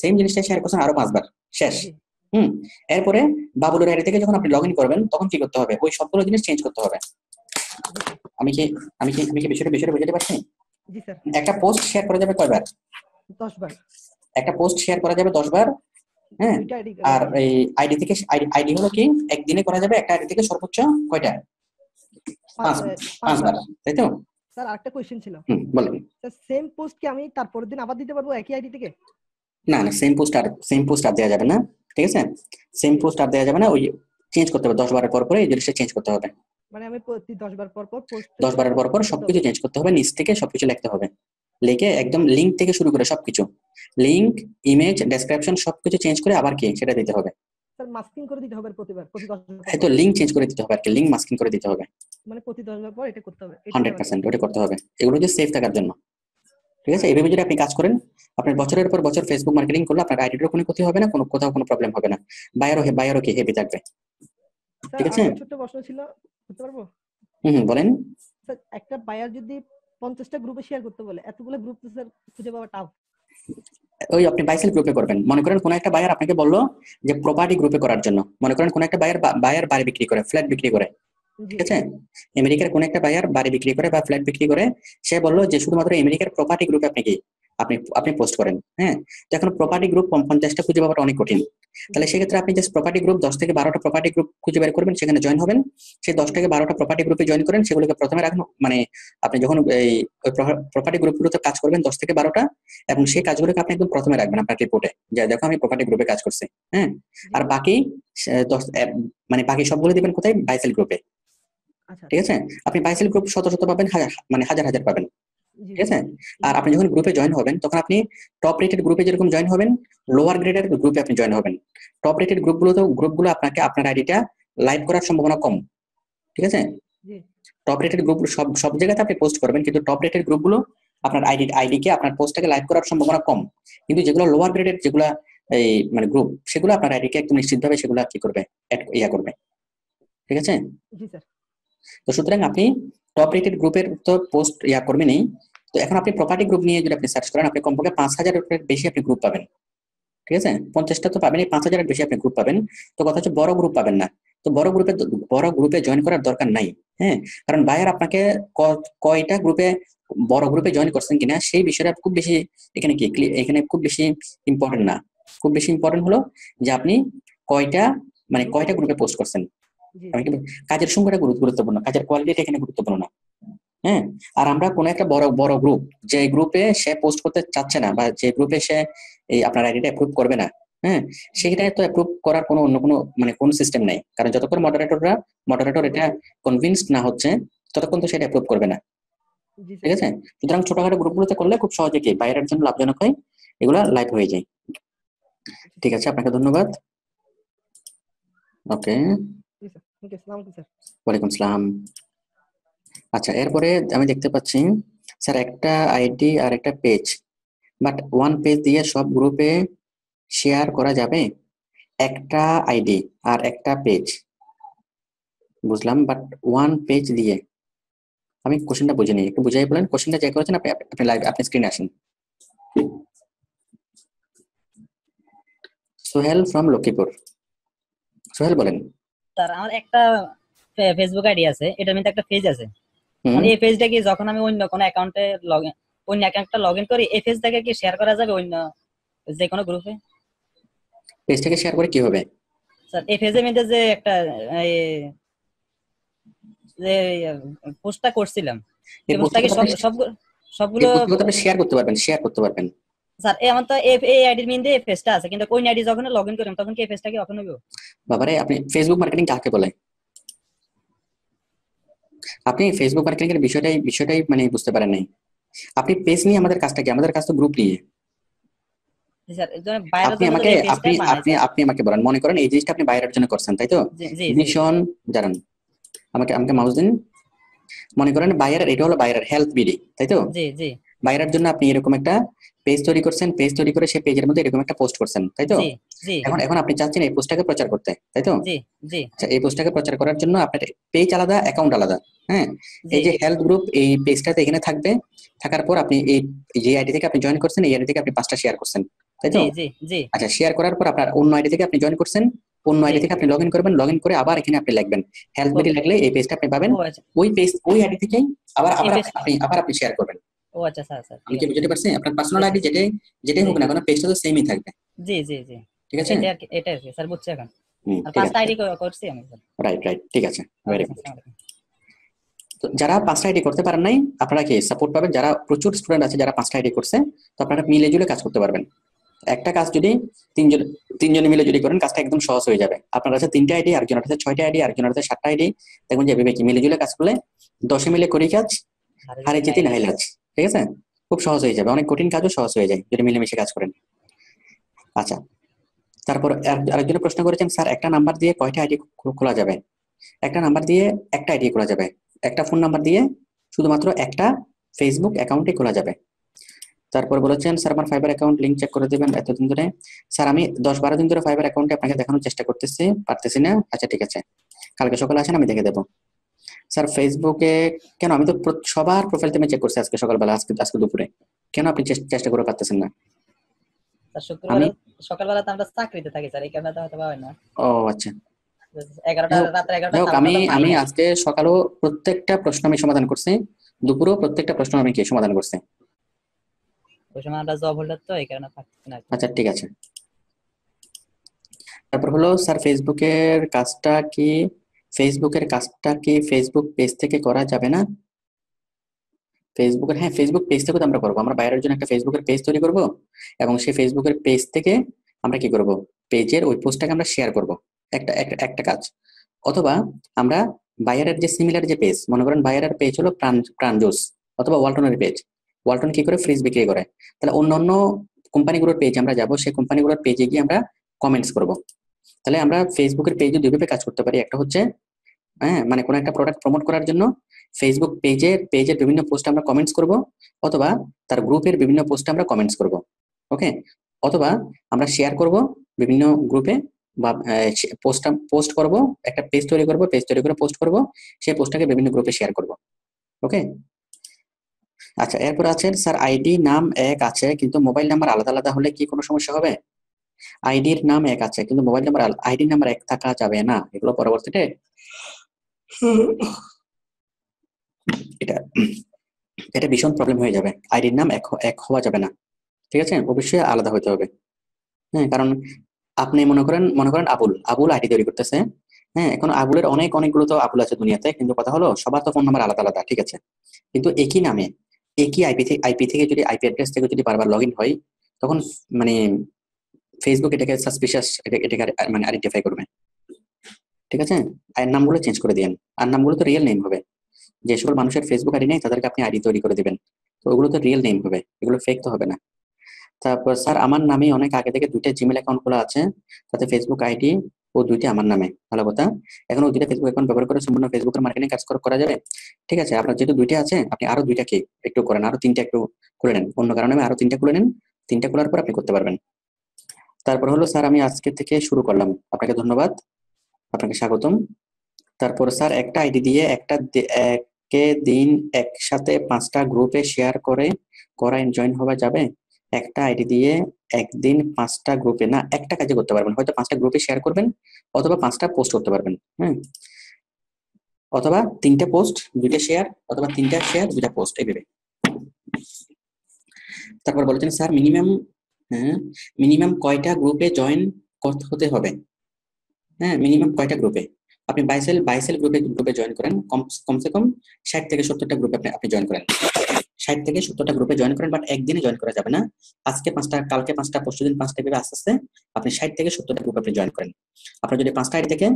সেম জিনিসটা শেয়ার করছেন আরো 5 বার, শেষ। এরপরে বাবুলের আইডি থেকে যখন আপনি লগইন করবেন তখন কি করতে হবে? ওই সবগুলো জিনিস চেঞ্জ করতে হবে। আমি কি বিষয়টা বুঝতে পারছি? জি স্যার। একটা পোস্ট শেয়ার করা যাবে কয়বার? 10 বার। একটা পোস্ট শেয়ার করা যাবে 10 বার। হ্যাঁ, আর এই আইডি থেকে আইডি হলো কি একদিনে করা যাবে একটা আইডি থেকে সর্বোচ্চ কয়টা? 5 বার, তাই তো? স্যার আরেকটা কোশ্চেন ছিল। বলেন। স্যার সেম পোস্ট কি আমি তারপরের দিন আবার দিতে পারবো একই আইডি থেকে? না, সেম পোস্ট আর দেওয়া যাবে না, ঠিক আছে? সেম পোস্ট আর দেওয়া যাবে না, ওই চেঞ্জ করতে হবে 10 বারের পর পরে, এই জিনিসটা চেঞ্জ করতে হবে। মানে আমি প্রতি 10 বার পর পর পোস্ট 10 বারের পর পর সবকিছু চেঞ্জ করতে হবে, নিচ থেকে সবকিছু লিখতে হবে, লিখে একদম লিংক থেকে শুরু করে সবকিছু, লিংক, ইমেজ, ডেসক্রিপশন সবকিছু চেঞ্জ করে আবার কি সেটা দিতে হবে। স্যার মাস্কিং করে দিতে হবে প্রতি 10 বার। এই তো লিংক চেঞ্জ করে দিতে হবে আর কি, লিংক মাস্কিং করে দিতে হবে, মানে প্রতি 10 বার পর এটা করতে হবে। 100% ওটা করতে হবে, এগুলো যে সেফ থাকার জন্য। ঠিক আছে? এইভাবে যদি আপনি কাজ করেন, আপনার বছরের পর বছর ফেসবুক মার্কেটিং করলে আপনার আইডিটার কোনো ক্ষতি হবে না, কোনো কোথাও কোনো প্রবলেম হবে না, বায়ারও কি হেভি থাকবে। স্যার ঠিক আছে? আমার ছোট্ট প্রশ্ন ছিল, করতে পারবো? বলেন। স্যার একটা বায়ার যদি 50টা গ্রুপে শেয়ার করতে বলে, এতগুলো গ্রুপ তো স্যার খুঁজে পাওয়া টাফ। ওই আপনি বাইসেল গ্রুপে করবেন। মনে করেন কোন একটা বায়ার আপনাকে বললো যে প্রপার্টি গ্রুপে করার জন্য, মনে করেন কোন একটা বায়ার বাড়ি বিক্রি করে, ফ্ল্যাট বিক্রি করে, জি ঠিক আছে? আমেরিকার কোন একটা বায়ার বাড়ি বিক্রি করে বা ফ্ল্যাট বিক্রি করে, সে বললো যে শুধুমাত্র আমেরিকার প্রপার্টি গ্রুপে আপনি কি আপনি পোস্ট করেন। হ্যাঁ, তো এখন প্রপার্টি গ্রুপ 50টা খুঁজে পাওয়াটা অনেক কঠিন। তাহলে সেক্ষেত্রে আপনি জাস্ট প্রপার্টি গ্রুপ 10 থেকে 12টা প্রপার্টি গ্রুপ খুঁজে বের করবেন, সেখানে জয়েন হবেন। সেই 10 থেকে 12টা প্রপার্টি গ্রুপে জয়েন করেন, সেগুলোকে প্রথমে রাখুন। মানে আপনি যখন এই প্রপার্টি গ্রুপগুলোতে কাজ করবেন 10 থেকে 12টা, এবং সেই কাজগুলোকে আপনি একদম প্রথমে রাখবেন আপনার রিপোর্টে, যে দেখো আমি প্রপার্টি গ্রুপে কাজ করছি। হ্যাঁ, আর বাকি 10 মানে বাকি সবগুলো দিবেন কোথায়? বাইসেল গ্রুপে। আচ্ছা ঠিক আছে? আপনি বাইসেল গ্রুপ শত শত পাবেন, মানে হাজার হাজার পাবেন। জি ঠিক আছে? আর আপনি যখন গ্রুপে জয়েন হবেন, তখন আপনি টপ রেটেড গ্রুপে যেরকম জয়েন হবেন, লোয়ার গ্রেডের গ্রুপে আপনি জয়েন হবেন। টপ রেটেড গ্রুপগুলো আপনাকে আপনার আইডিটা লাইভ করার সম্ভাবনা কম। ঠিক আছে? জি টপ রেটেড গ্রুপ সব জায়গাতে আপনি পোস্ট করবেন, কিন্তু টপ রেটেড গ্রুপগুলো আপনার আইডিকে আপনার পোস্টটাকে লাইভ করার সম্ভাবনা কম। কিন্তু যেগুলো লোয়ার গ্রেডের যেগুলো এই মানে গ্রুপ, সেগুলো আপনার আইডিকে একদম নিশ্চিতভাবে সেগুলো কি করবে, করবে। ঠিক আছে? জি স্যার। তো সুতরাং আপনি টপ রেটেড গ্রুপের তো পোস্ট করবেনই। তো এখন আপনি প্রপার্টি গ্রুপ নিয়ে যদি আপনি সার্চ করেন, আপনি কমপক্ষে 5000-এর বেশি আপনি গ্রুপ পাবেন। ঠিক আছে? 50টা তো পাবেন, 5000-এর বেশি আপনি গ্রুপ পাবেন। তো কথা হচ্ছে বড় গ্রুপ পাবেন না। তো বড় গ্রুপে জয়েন করার দরকার নাই। হ্যাঁ, কারণ বায়ার আপনাকে কয়টা গ্রুপে, বড় গ্রুপে জয়েন করছেন কিনা সেই বিষয়টা খুব বেশি এখানে খুব বেশি ইম্পর্টেন্ট না। খুব বেশি ইম্পর্টেন্ট হলো যে আপনি কয়টা গ্রুপে পোস্ট করছেন। জি আমি কিন্তু কাজের সংখ্যাটা গুরুত্বপূর্ণ, কাজের কোয়ালিটিটা এখানে গুরুত্বপূর্ণ না। হ্যাঁ, আর আমরা কোন একটা বড় গ্রুপ, যে গ্রুপে সে পোস্ট করতে চাচ্ছে না বা যে গ্রুপে সে এই আপনার আইডিটা অ্যাপ্রুভ করবে না, হ্যাঁ, সেখানে তো অ্যাপ্রুভ করার অন্য কোনো সিস্টেম নাই। কারণ যতক্ষণ মডারেটর এটা কনভিন্সড না হচ্ছে, ততক্ষণ তো সেটা অ্যাপ্রুভ করবে না। জি ঠিক স্যার। আছে? সুতরাং ছোটখাটো গ্রুপগুলোতে করলে খুব সহজে কি বাইরের জন্য লাভজনক হয়, এগুলা লাইভ হয়ে যায়। ঠিক আছে, আপনাকে ধন্যবাদ। ওকে, জি স্যার। ওকে, আসসালামু আলাইকুম স্যার। ওয়ালাইকুম আসসালাম। আচ্ছা, এরপরে আমি দেখতে পাচ্ছি স্যার একটা আইডি আর একটা পেজ, বাট ওয়ান পেজ দিয়ে সব গ্রুপে শেয়ার করা যাবে? একটা আইডি আর একটা পেজ বুঝলাম, বাট ওয়ান পেজ দিয়ে, আমি কোশ্চেনটা বুঝিনি, একটু বুঝাই বলেন। কোশ্চেনটা যে করেছেন আপনি লাইভ, আপনি স্ক্রিনে আসেন। সোহেল ফ্রম লক্ষ্মীপুর। সোহেল বলেন। স্যার আমার একটা ফেসবুক আইডি আছে, এটার মধ্যে একটা পেজ আছে। হুম, মানে এই পেজটা কি যখন আমি অন্য কোনো অ্যাকাউন্টে অন্য অ্যাকাউন্টটা লগ ইন করি, এই পেজটাকে কি শেয়ার করা যাবে অন্য যে কোনো গ্রুপে? পেজটাকে শেয়ার করে কি হবে? স্যার এই পেজের মধ্যে যে একটা এই যে পোস্টটা করছিলাম, এই এই পোস্টটাকে সবগুলো পোস্টটা আপনি শেয়ার করতে পারবেন। স্যার আমার তো এই আইডির মধ্যে এই পেজটা আছে, কিন্তু কোন আইডি যখন লগ ইন করি তখন কি এই পেজটাকে ওপেন হবে? বাবারে, আপনি ফেসবুক মার্কেটিং কাকে বলে? আপনি ফেসবুক মার্কেটিং এর বিষয়টাই মানে বুঝতে পারেন নাই। আপনি পেজ নিয়ে আমাদের কাজটা কি? আমাদের কাজ তো গ্রুপ নিয়ে। স্যার এর জন্য বাইরের আপনি জন্য আমাকে যদি এই পেজটা আপনি বানাই আপনি স্যার। আপনি আমাকে বলেন, মনে করেন এই জিনিসটা আপনি বাইরের জন্য করছেন, তাই তো? জি জি জি ভীষণ দাঁড়ান, আমাকে মাউস দিন। মনে করেন বাইরের, এটা হলো বাইরের হেলথ বিডি, তাই তো? জি জি বাইরের জন্য আপনি এরকম একটা পেজ তৈরি করছেন, পেজ তৈরি করে সেই পেজের মধ্যে এরকম একটা পোস্ট করছেন, তাই তো? জি জি এখন আপনি চাচ্ছেন এই পোস্টটাকে প্রচার করতে, তাই তো? জি জি আচ্ছা, এই পোস্টটাকে প্রচার করার জন্য আপনার পেজ আলাদা, অ্যাকাউন্ট আলাদা। হ্যাঁ, এই জি যে হেলথ গ্রুপ, এই পেজটাতে এখানে থাকবে। থাকার পর আপনি এই যে আইডি থেকে আপনি জয়েন করছেন, এই আইডি থেকে আপনি 5টা শেয়ার করছেন, তাই তো? জি জি জি আচ্ছা, শেয়ার করার পর আপনার অন্য আইডি থেকে আপনি জয়েন করছেন, অন্য জি আইডি থেকে আপনি লগ ইন করবেন, লগ ইন করে আবার এখানে আপনি লিখবেন হেলথ বিডি, লিখলে এই পেজটা আপনি পাবেন। ও আচ্ছা, ওই পেজ, ওই আইডি থেকেই আবার এই আবার পেজ, আপনি শেয়ার করবেন। ও আচ্ছা স্যার স্যার আমি ঠিক কি আছে। বুঝতে পারছি? আপনার পার্সোনাল জি আইডি যেটাই জি হোক না কেন, পেজটা তো সেমই থাকবে। জি জি জি ঠিক আছে? এটা আর কি স্যার, বুঝছি এখন। আর ঠিক 5টা আছে, আইডি করছি আমি স্যার। রাইট, ঠিক আছে, ওকে ভেরি স্যার, গুড। আসসালামু আলাইকুম। তো যারা 5টা আইডি করতে পারেন নাই, আপনারা কি সাপোর্ট পাবেন? যারা প্রচুর স্টুডেন্ট আছে যারা 5টা আইডি করছে, তো আপনারা মিলে জুলে কাজ করতে পারবেন। একটা কাজ যদি তিনজনে মিলে যদি করেন, কাজটা একদম সহজ হয়ে যাবে। আপনার কাছে 3টা আইডি, আরেকজনের কাছে 6টা আইডি, আরেকজনের কাছে 7টা আইডি। দেখুন যে এভাবে কি মিলে জুলে কাজ করলে 10 মিলে করি কাজ, হারে হারে যেতে যেতে নাই নাই লাজ। ঠিক আছে? খুব সহজ হয়ে যাবে, অনেক কঠিন কাজও সহজ হয়ে যায় যদি মিলেমিশে কাজ করেন। আচ্ছা, তারপর আরেকজনের প্রশ্ন করেছেন, স্যার একটা নাম্বার দিয়ে কয়টা আইডি খোলা যাবে? একটা নাম্বার দিয়ে একটা আইডি খোলা যাবে। একটা ফোন নাম্বার দিয়ে শুধুমাত্র একটা ফেসবুক অ্যাকাউন্টে খোলা যাবে। তারপর বলেছেন স্যার আমার ফাইবার অ্যাকাউন্ট লিংক চেক করে দিবেন এতদিন ধরে। স্যার আমি 10-12 দিন ধরে ফাইবার অ্যাকাউন্টে আপনাকে দেখানোর চেষ্টা করতেছি, পারতেছি না। আচ্ছা ঠিক আছে, কালকে সকালে আসেন, আমি দেখে দেবো। স্যার ফেসবুকে কেন, আমি তো সবার প্রোফাইল থেকে চেক করছি আজকে সকালবেলা, আজকে দুপুরে, কেন আপনি চেষ্টা করে পারতেছেন না? স্যার শুক্রবার সকালবেলা তো আমরা চাকরিতে থাকি স্যার, এই কারণে তো হয়তো পাবেন না। ও আচ্ছা, 11টা রাত্রে 11টা হোক, আমি আজকে সকালেও প্রত্যেকটা প্রশ্ন আমি সমাধান করছি, দুপুরেও প্রত্যেকটা প্রশ্ন আমি কি সমাধান করছি। ওই সময় আমরা জব হোল্ডার তো এই কারণে থাকছি না। আচ্ছা ঠিক আছে। তারপর হলো স্যার ফেসবুকের কাজটা কি ফেসবুক পেজ থেকে করা যাবে না? হ্যাঁ, ফেসবুক পেজ থেকে তো আমরা করবো। আমরা বাইরের জন্য একটা ফেসবুকের পেজ তৈরি করব, এবং সেই ফেসবুকের পেজ থেকে আমরা কি করব, পেজের ওই পোস্টটাকে আমরা শেয়ার করব, একটা কাজ। অথবা আমরা বায়ারের যে সিমিলার যে পেজ, মনে করেন বায়ারের পেজ হলো প্রাণ জুস অথবা ওয়ালটনের পেজ, ওয়ালটন কি করে ফ্রিজ বিক্রি করে, তাহলে অন্য কোম্পানিগুলোর পেজ আমরা যাব, সেই কোম্পানিগুলোর পেজে গিয়ে আমরা কমেন্টস করব। তাহলে আমরা ফেসবুকের পেজে দুইভাবে কাজ করতে পারি। একটা হচ্ছে মানে কোনো একটা প্রোডাক্ট প্রমোট করার জন্য ফেসবুক পেজের বিভিন্ন পোস্টে আমরা কমেন্টস করব, অথবা তার গ্রুপের বিভিন্ন পোস্টে আমরা কমেন্টস করব। ওকে, অথবা আমরা শেয়ার করব বিভিন্ন গ্রুপে, বা পোস্ট করব, একটা পেজ তৈরি করে পোস্ট করব, সেই পোস্টটাকে বিভিন্ন গ্রুপে শেয়ার করব। ওকে, আচ্ছা এরপর আছে স্যার আইডি নাম এক আছে কিন্তু মোবাইল নাম্বার আলাদা আলাদা হলে কি কোনো সমস্যা হবে? আইডির নাম এক আছে কিন্তু মোবাইল নাম্বার আইডির নাম্বার এক থাকা যাবে না, এগুলো পরবর্তীতে এটা ভীষণ প্রবলেম হয়ে যাবে। আইডির নাম এক হওয়া যাবে না, ঠিক আছে, অবশ্যই আলাদা হতে হবে। হ্যাঁ, কারণ আপনি মনে করেন আবুল আইডি তৈরি করতেছে। হ্যাঁ, এখন আবুলের অনেকগুলো তো আবুল আছে দুনিয়াতে, কিন্তু কথা হলো সবার তো ফোন নাম্বার আলাদা আলাদা, ঠিক আছে, কিন্তু একই নামে একই আইপি থেকে যদি আইপি অ্যাড্রেস থেকে যদি বারবার লগ ইন হয়, তখন মানে ফেসবুক এটাকে সাসপিশিয়াস, এটাকে মানে আইডেন্টিফাই করবে। ঠিক আছে, আইয়ের নামগুলো চেঞ্জ করে দিন, আর নামগুলো তো রিয়েল নেম হবে। যে সকল মানুষের ফেসবুক আইডি নেই তাদেরকে আপনি আইডি তৈরি করে দিবেন, তো ওগুলো তো রিয়েল নেম হবে, এগুলো ফেক তো হবে না। তারপর স্যার আমার নামে অনেক আগে থেকে 2টা জিমেল অ্যাকাউন্ট খোলা আছে, তাতে ফেসবুক আইডি ও 2টি আমার নামে। ভালো কথা, এখন ওই 2টা ফেসবুক অ্যাকাউন্ট ব্যবহার করে সম্পূর্ণ ফেসবুকের মার্কেটিং কাজ করা যাবে? ঠিক আছে, আপনার যেহেতু 2টা আছে, আপনি আরো 2টাকে একটু করেন, আরো 3টা একটু খুলে নেন, অন্য কারণে আরো 3টা খুলে নেন, 3টা খোলার পর আপনি করতে পারবেন। তারপর হলো স্যার আমি আজকে থেকে শুরু করলাম, আপনাকে ধন্যবাদ, আপনাকে স্বাগতম। তারপর স্যার একটা আইডি দিয়ে একে দিন একসাথে 5টা গ্রুপে শেয়ার করা জয়েন হওয়া যাবে? একটা আইডি দিয়ে একদিন 5টা গ্রুপে না, একটা কাজে করতে পারবেন, হয়তো 5টা গ্রুপে শেয়ার করবেন, অথবা 5টা পোস্ট করতে পারবেন। হ্যাঁ, অথবা 3টে পোস্ট 2টা শেয়ার, অথবা 3টা শেয়ার 2টা পোস্ট, এইভাবে। তারপর বলেছেন স্যার মিনিমাম কয়টা গ্রুপে জয়েন হতে হবে? হ্যাঁ, মিনিমাম কয়টা গ্রুপে? আপনি বাইসেল গ্রুপে জয়েন করেন, কমসে কম 60 থেকে 70টা গ্রুপে আপনি জয়েন করেন, 60 থেকে 70টা গ্রুপে জয়েন করেন, বাট একদিনে জয়েন করা যাবে না। আজকে 5টা, কালকে 5টা, পরশুদিন 5টা, ভেবে আস্তে আস্তে আপনি 60 থেকে 70টা গ্রুপ আপনি জয়েন করেন। আপনার যদি 5টা আইডি থেকে,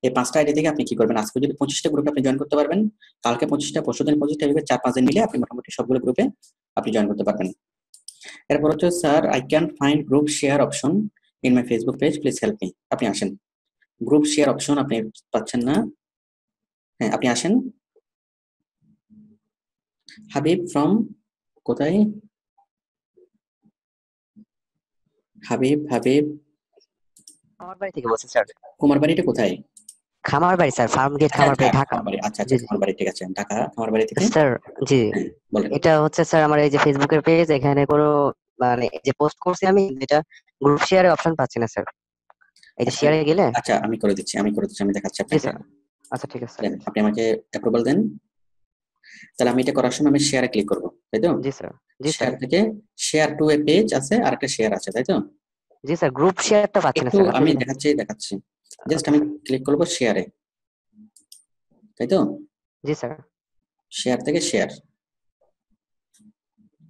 এই 5টা আইডি থেকে আপনি কি করবেন, আজকে যদি 25টা গ্রুপে আপনি জয়েন করতে পারবেন, কালকে 25টা, পরশুদিন 25টা, ভেবে 4-5 দিন মিলে আপনি মোটামুটি সবগুলো গ্রুপে আপনি জয়েন করতে পারবেন। এরপর হচ্ছে sir I can find group share option in my Facebook page, please help me. আপনি আসেন, গ্রুপ শেয়ার অপশন আপনি পাচ্ছেন না। হ্যাঁ, আপনি আসেন। হাবিব ফ্রম কোথায়? হাবিব খামারবাড়ি থেকে বলছি স্যার। কুমারবাড়িটা কোথায়? খামারবাড়ি স্যার, ফার্ম গেট খামারবাড়ি, ঢাকা। আচ্ছা, জি জি খামারবাড়ি, ঠিক আছে, ঢাকা খামারবাড়ি থেকে। স্যার। জি, হ্যাঁ, বলেন। এটা হচ্ছে স্যার আমার এই যে ফেসবুকের পেজ, এখানে কোনো মানে এই যে পোস্ট করছি আমি, যেটা গ্রুপ শেয়ারের অপশন পাচ্ছি না স্যার। এই যে শেয়ারে গেলে। আচ্ছা, আমি করে দিচ্ছি, আমি দেখাচ্ছি জি আপনাকে। স্যার। আচ্ছা ঠিক আছে। আপনি আমাকে অ্যাপ্রুভাল দেন, তাহলে আমি এটা করার সময় আমি শেয়ারে ক্লিক করব, তাই তো? জি স্যার। জি স্যার। শেয়ার থেকে শেয়ার টু এ পেজ আছে, আর একটা শেয়ার আছে, তাই তো? জি স্যার, গ্রুপ শেয়ারটা পাচ্ছি না একটু স্যার। আমি দেখাচ্ছি, জাস্ট আমি ক্লিক করব শেয়ারে, তাই তো? জি স্যার। শেয়ার থেকে শেয়ার,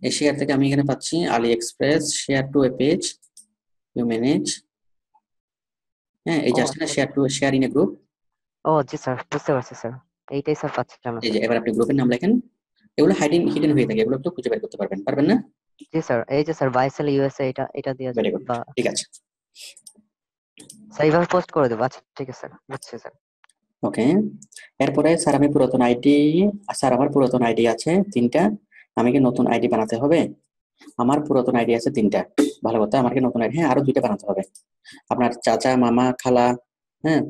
এই শেয়ার থেকে আমি এখানে পাচ্ছি AliExpress share to a page you manage. হ্যাঁ, এই যে আসছে না, শেয়ার ইন এ গ্রুপ। ও জি স্যার, বুঝতে পারছি স্যার, এইটাই স্যার পাচ্ছি না। এই যে এবার আপনি গ্রুপের নাম লেখেন, এগুলো হিডেন হয়ে থাকে, এগুলো একটু খুঁজে বের করতে পারবেন না? জি স্যার, এই যে স্যার বাইসেল ইউএসএ, এটা দিয়ে ভেরি গুড, বা ঠিক আছে স্যার এইভাবে পোস্ট করে দেবো। আচ্ছা ঠিক আছে স্যার, বুঝছি স্যার। ওকে। এরপরে স্যার আমার পুরাতন আইডি আছে 3টা, আমি কি নতুন আইডি বানাতে হবে? আমার পুরাতন আইডি আছে 3টা, ভালো কথা, আমাকে নতুন আইডি আরো 2টা বানাতে হবে। আপনার চাচা, মামা, খালা,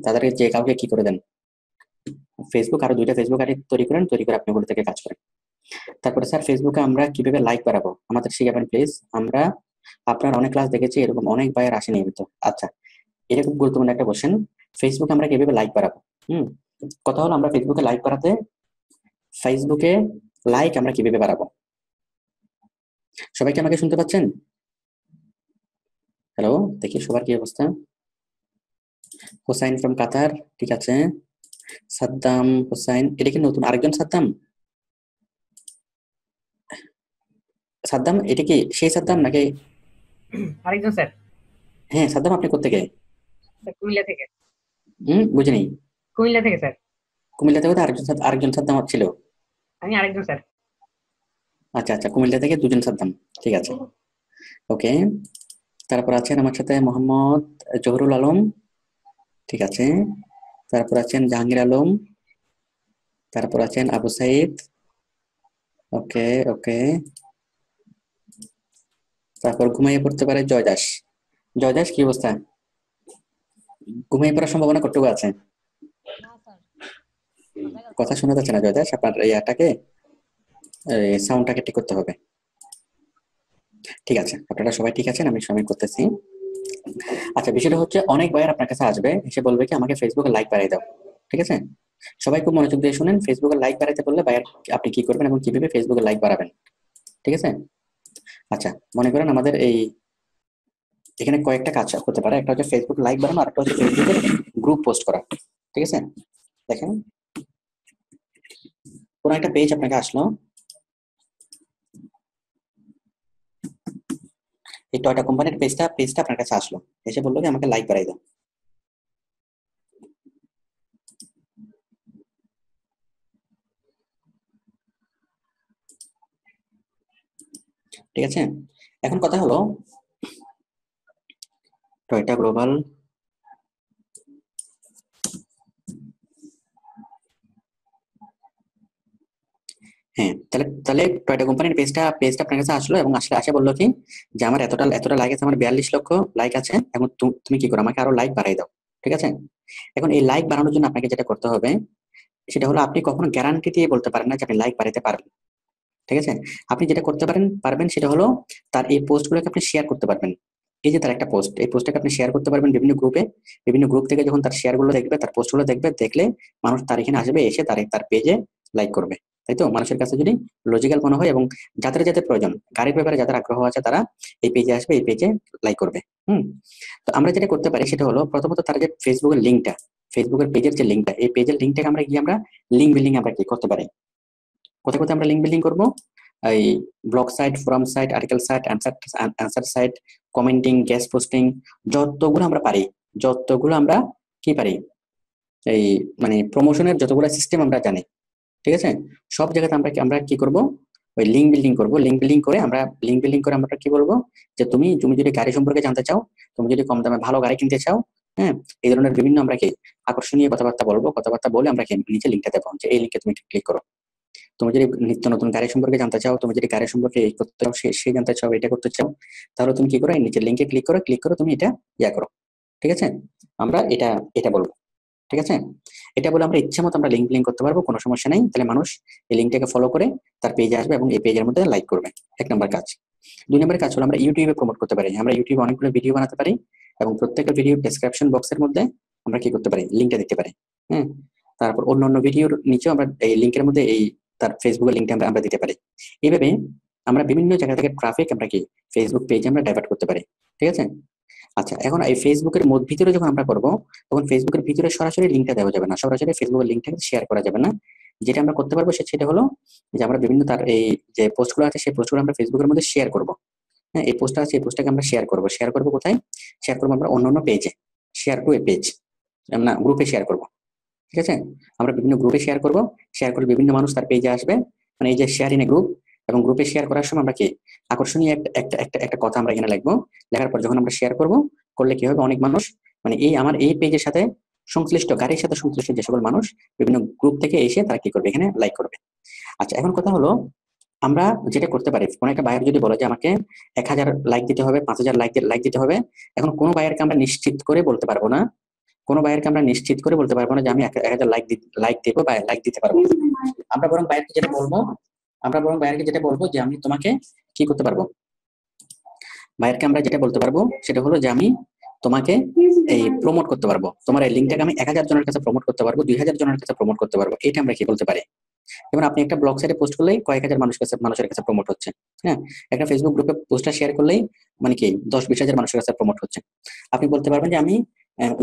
তাদেরকে যে কাউকে কি করে দেন, ফেসবুক আরো 2টা ফেসবুক আইডি তৈরি করেন, তৈরি করে আপনি ওগুলো থেকে কাজ করেন। তারপরে স্যার ফেসবুকে আমরা কিভাবে লাইক বাড়াবো আমাদের শিখাবেন প্লিজ। আমরা আপনার অনেক ক্লাস দেখেছি, এরকম অনেক ভাইয়ের আসে নিয়মিত। আচ্ছা, এটা খুব গুরুত্বপূর্ণ একটা কোশ্চেন, ফেসবুকে আমরা কিভাবে লাইক বাড়াবো। কথা হলো আমরা ফেসবুকে লাইক বাড়াতে, ফেসবুকে লাইক আমরা কিভাবে বাড়াবো। সবাই কি আমাকে শুনতে পাচ্ছেন? হ্যালো, দেখি সবার কি অবস্থা। হোসাইন ফ্রম কাতার, ঠিক আছে। সাদ্দাম হোসাইন, এটা কি নতুন আরেকজন সাদ্দাম? সাদ্দাম এটা কি সেই সাদ্দাম নাকি আরেকজন স্যার? হ্যাঁ সাদ্দাম, আপনি কোত্থেকে? কুমিল্লা থেকে। বুঝিনি। কুমিল্লা থেকে স্যার। কুমিল্লা থেকে আরেকজন সাদ্দাম ছিল? আমি আরেকজন স্যার। আচ্ছা আচ্ছা, কুমিল্লা থেকে 2জন সাদ্দাম, ঠিক আছে, ওকে। তারপর আছেন আমার সাথে মোহাম্মদ জহুরুল আলম, ঠিক আছে। তারপর আছেন জাহাঙ্গীর আলম, তারপর আছেন আবু সাইদ, ওকে ওকে। তারপর ঘুমাইয়ে পড়তে পারে জয় দাস। জয় দাস কি অবস্থা? ঘুমিয়ে পড়ার সম্ভাবনা কতটুকু আছে? কথা শোনা যাচ্ছে না জয় দাস, আপনার ইয়াটাকে সাউন্ডটাকে ঠিক করতে হবে। ঠিক আছে, আপনারা সবাই ঠিক আছেন, আমি সময় করতেছি। আচ্ছা, বিষয়টা হচ্ছে অনেক ভাইয়ার আপনার কাছে আসবে, এসে বলবে কি আমাকে ফেসবুকে লাইক বাড়িয়ে দাও, ঠিক আছে। সবাই খুব মনোযোগ দিয়ে শুনেন, ফেসবুকে লাইক বাড়াইতে বললে ভাইয়ার আপনি কি করবেন এবং কিভাবে ফেসবুকে লাইক বাড়াবেন, ঠিক আছে। আচ্ছা, মনে করেন আমাদের এখানে কয়েকটা কাজ করতে পারে, একটা হচ্ছে ফেসবুক লাইক বাড়ানো, আর একটা হচ্ছে ফেসবুকের গ্রুপ পোস্ট করা, ঠিক আছে। দেখেন, কোন একটা পেজ আপনাকে আসলো, এই টয়টা কোম্পানির পেজটা আপনার কাছে আসলো, এসে বললো যে আমাকে লাইক বাড়াই দাও। ঠিক আছে, এখন কথা হলো টয়টা গ্লোবাল, হ্যাঁ, তাহলে টয়টা কোম্পানির পেজটা আপনার কাছে আসলো এবং আসে বললো কি যে আমার এতটা লাইক আছে, আমার 42 লক্ষ লাইক আছে, এখন তুমি কি করো, আমাকে আরো লাইক বাড়াই দাও, ঠিক আছে। এখন এই লাইক বাড়ানোর জন্য আপনাকে যেটা করতে হবে সেটা হলো, আপনি কখনো গ্যারান্টি দিয়ে বলতে পারেন না যে আপনি লাইক বাড়াতে পারবেন, ঠিক আছে। আপনি যেটা করতে পারবেন সেটা হলো তার এই পোস্টগুলোকে আপনি শেয়ার করতে পারবেন। এই যে তার একটা পোস্ট, এই পোস্টটাকে আপনি শেয়ার করতে পারবেন বিভিন্ন গ্রুপ থেকে, যখন তার শেয়ারগুলো দেখবে, তার পোস্টগুলো দেখলে মানুষ তার এখানে আসবে, এসে তার পেজে লাইক করবে, তাই তো। মানুষের কাছে যদি লজিক্যাল মনে হয় এবং যাদের প্রয়োজন, গাড়ির ব্যাপারে যাদের আগ্রহ আছে, তারা এই পেজে আসবে, এই পেজে লাইক করবে। তো আমরা যেটা করতে পারি সেটা হলো, প্রথমত তার যে ফেসবুকের পেজের যে লিঙ্কটা, এই পেজের লিঙ্কটাকে আমরা গিয়ে আমরা লিঙ্ক বিল্ডিং আমরা কি করতে পারি, কোথায় আমরা লিঙ্ক বিল্ডিং করবো, এই blog site, forum site, article site, answer site, commenting, guest posting, যতগুলো আমরা কি পারি, এই মানে প্রমোশনের যতগুলো সিস্টেম আমরা জানি, ঠিক আছে, সব জায়গাতে আমরা কি করব, ওই লিঙ্ক বিল্ডিং করব। লিঙ্ক বিল্ডিং করে আমরা কি বলবো, যে তুমি যদি গাড়ি সম্পর্কে জানতে চাও, তুমি যদি কম দামে ভালো গাড়ি কিনতে চাও, হ্যাঁ, এই ধরনের বিভিন্ন আমরা কি আকর্ষণীয় কথাবার্তা বলে আমরা নিচে লিঙ্কটা দেবো, যে এই লিঙ্কে তুমি ক্লিক করো। তুমি যদি নিত্য নতুন গাড়ি সম্পর্কে জানতে চাও, তুমি যদি গাড়ি সম্পর্কে এই করতে চাও, সে জানতে চাও, এটা করতে চাও, তাহলে তুমি কি করো, এই নিচের লিঙ্কে ক্লিক করো তুমি এটা করো, ঠিক আছে। আমরা এটা বলবো, ঠিক আছে। এটা বলে আমরা ইচ্ছা মতো আমরা লিঙ্ক করতে পারবো, কোনো সমস্যা নেই। তাহলে মানুষ এই লিঙ্কটাকে ফলো করে তার পেজে আসবে এবং এই পেজের মধ্যে লাইক করবে, 1 নম্বর কাজ। 2 নম্বর কাজ হলো আমরা ইউটিউবে প্রমোট করতে পারি। আমরা ইউটিউবে অনেকগুলো ভিডিও বানাতে পারি এবং প্রত্যেকটা ভিডিও ডেসক্রিপশন বক্সের মধ্যে আমরা কি করতে পারি, লিঙ্কটা দিতে পারি, হ্যাঁ। তারপর অন্য ভিডিওর নিচেও আমরা এই লিঙ্কের মধ্যে তার ফেসবুকের লিঙ্কটা আমরা দিতে পারি। এইভাবে আমরা বিভিন্ন জায়গা থেকে ট্রাফিক আমরা কি ফেসবুক পেজে আমরা ডাইভার্ট করতে পারি, ঠিক আছে। আচ্ছা, এখন এই ফেসবুকের ভিতরে যখন আমরা করবো, তখন ফেসবুকের ভিতরে সরাসরি লিঙ্কটা দেওয়া যাবে না, সরাসরি ফেসবুকের লিঙ্কটাকে শেয়ার করা যাবে না। যেটা আমরা করতে পারবো সেটা হলো যে আমরা বিভিন্ন তার এই যে পোস্টগুলো আছে, সেই পোস্টগুলো আমরা ফেসবুকের মধ্যে শেয়ার করবো, হ্যাঁ। এই পোস্টটা আছে, এই পোস্টটাকে আমরা শেয়ার করবো কোথায় শেয়ার করবো, আমরা অন্য পেজে, শেয়ার টু এ পেজ, না গ্রুপে শেয়ার করবো, ঠিক আছে। আমরা বিভিন্ন গ্রুপে শেয়ার করে বিভিন্ন মানুষ তার পেজে আসবে, মানে এই যে শেয়ার ইন এ গ্রুপ। এবং গ্রুপে শেয়ার করার সময় আমরা কি আকর্ষণীয় একটা কথা আমরা এখানে লিখবো। লেখার পর যখন আমরা শেয়ার করলে কি হবে, অনেক মানুষ মানে আমার এই পেজের সাথে সংশ্লিষ্ট, গাড়ির সাথে সংশ্লিষ্ট যে সকল মানুষ বিভিন্ন গ্রুপ থেকে এসে তারা কি করবে, এখানে লাইক করবে। আচ্ছা, এখন কথা হলো আমরা যেটা করতে পারি, কোনো একটা বায়ার যদি বলে যে আমাকে 1000 লাইক দিতে হবে, 5000 লাইক দিতে হবে, এখন কোনো বায়ারকে আমরা নিশ্চিত করে বলতে পারবো না, কোনো বায়ারকে আমরা নিশ্চিত করে বলতে পারবো না যে আমি 1000 লাইক দেবো বা লাইক দিতে পারবো। আমরা বরং বায়ারকে যেটা বলবো যে আমি তোমাকে কি করতে পারবো, বায়ারকে আমরা যেটা বলতে পারবো সেটা হলো যে আমি তোমাকে এই প্রমোট করতে পারবো, তোমার এই লিঙ্কটাকে আমি 1000 জনের কাছে প্রমোট করতে পারবো, 2000 জনের কাছে প্রমোট করতে পারবো। এটা আমরা কি বলতে পারি। যেমন আপনি একটা ব্লগ সাইটে পোস্ট করলেই কয়েক হাজার মানুষের কাছে প্রমোট হচ্ছে। হ্যাঁ, একটা ফেসবুক গ্রুপে পোস্টটা শেয়ার করলেই মানে কি 10-20 হাজার মানুষের কাছে প্রমোট হচ্ছে। আপনি বলতে পারবেন যে আমি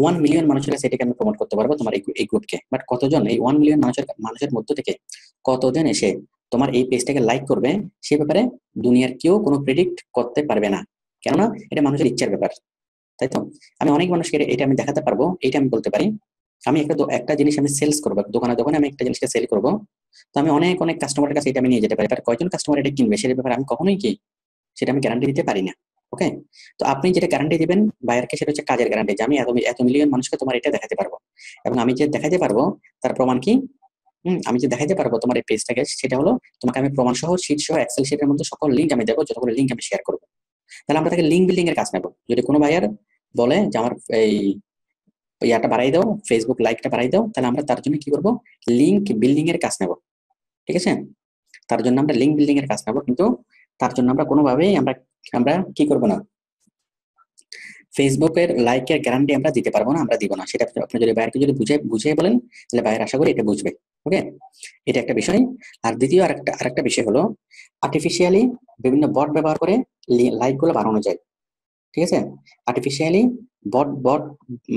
1 মিলিয়ন মানুষের কাছে এটাকে আমি প্রমোট করতে পারবো তোমার এই গ্রুপকে। বাট কতজন এই 1 মিলিয়ন মানুষের মধ্য থেকে কতজন এসে তোমার এই পেজটাকে লাইক করবে সে ব্যাপারে দুনিয়ার কেউ কোনো প্রেডিক্ট করতে পারবে না, কেননা এটা মানুষের ইচ্ছার ব্যাপার, তাই তো। আমি অনেক মানুষকে এটা আমি দেখাতে পারবো, এটা আমি বলতে পারি। আমি একটা জিনিস আমি সেলস করবো, দোকানে আমি একটা জিনিসকে সেল করবো, তো আমি অনেক কাস্টমারের কাছে এটা আমি নিয়ে যেতে পারি, কয়জন কাস্টমার এটা কিনবে সেটার ব্যাপারে আমি কখনোই কি সেটা আমি গ্যারান্টি দিতে পারি না। ওকে, তো আপনি যেটা গ্যারান্টি দিবেন বায়ারকে সেটা হচ্ছে কাজের গ্যারান্টি, যে আমি এত মিলিয়ন মানুষকে তোমার এটা দেখাতে পারবো, এবং আমি যে দেখাতে পারবো তার প্রমাণ কি, আমি যে দেখাতে পারবো তোমার এই পেজটাকে, সেটা হলো তোমাকে আমি প্রমাণ সহ শীট সহ এক্সেল শীটের মধ্যে সকল লিঙ্ক আমি দেবো, যতগুলো লিঙ্ক আমি শেয়ার করবো। তাহলে আমরা তাকে লিঙ্ক বিল্ডিং এর কাজ নেবো। যদি কোনো বায়ার বলে যে আমার এই ইয়াটা বাড়াই দাও, ফেসবুক লাইকটা বাড়াই দাও, তাহলে আমরা তার জন্য কি করবো, লিঙ্ক বিল্ডিং এর কাজ নেবো। ঠিক আছে, তার জন্য আমরা লিঙ্ক বিল্ডিং এর কাজ নেবো, কিন্তু তার জন্য আমরা কোনোভাবেই আমরা কি করবো না, ফেসবুকের লাইকের গ্যারান্টি আমরা দিতে পারবো না, আমরা দিব না। সেটা আপনি যদি বায়ারকে যদি বুঝিয়ে বলেন তাহলে বায়ার আশা করি এটা বুঝবে। ওকে, এটা একটা বিষয়। আর দ্বিতীয় আরেকটা বিষয় হলো আর্টিফিশিয়ালি বিভিন্ন বট ব্যবহার করে লাইক গুলো বাড়ানো যায়। ঠিক আছে, আর্টিফিশিয়ালি বট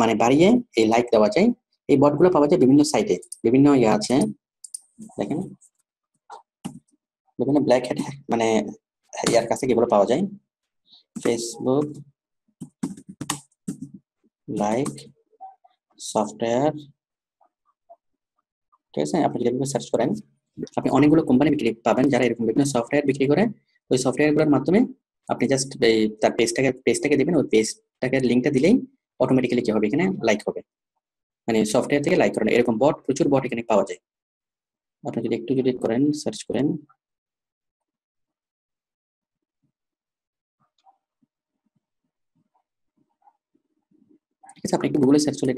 মানে বাড়িয়ে এই লাইক দেওয়া যায়। এই বট গুলো পাওয়া যায় বিভিন্ন সাইটে, বিভিন্ন ইয়ে আছে, দেখেন বিভিন্ন ব্ল্যাক হ্যাট মানে ইয়ার কাছে এগুলো পাওয়া যায়, ফেসবুক লাইক সফটওয়্যার। ঠিক আছে, আপনি যদি সার্চ করেন আপনি অনেকগুলো কোম্পানি বিক্রি পাবেন যারা এরকম বিভিন্ন সফটওয়্যার বিক্রি করে। ওই সফটওয়্যার গুলোর মাধ্যমে আপনি জাস্ট তার পেজটাকে দিবেন, ওই পেজটাকে লিঙ্কটা দিলেই অটোমেটিক্যালি কি হবে, এখানে লাইক হবে, মানে সফটওয়্যার থেকে লাইক করেন। এরকম প্রচুর বট এখানে পাওয়া যায়। আপনি যদি একটু করেন, সার্চ করেন, ঠিক আছে, আপনি একটু গুগলে সার্চ করলে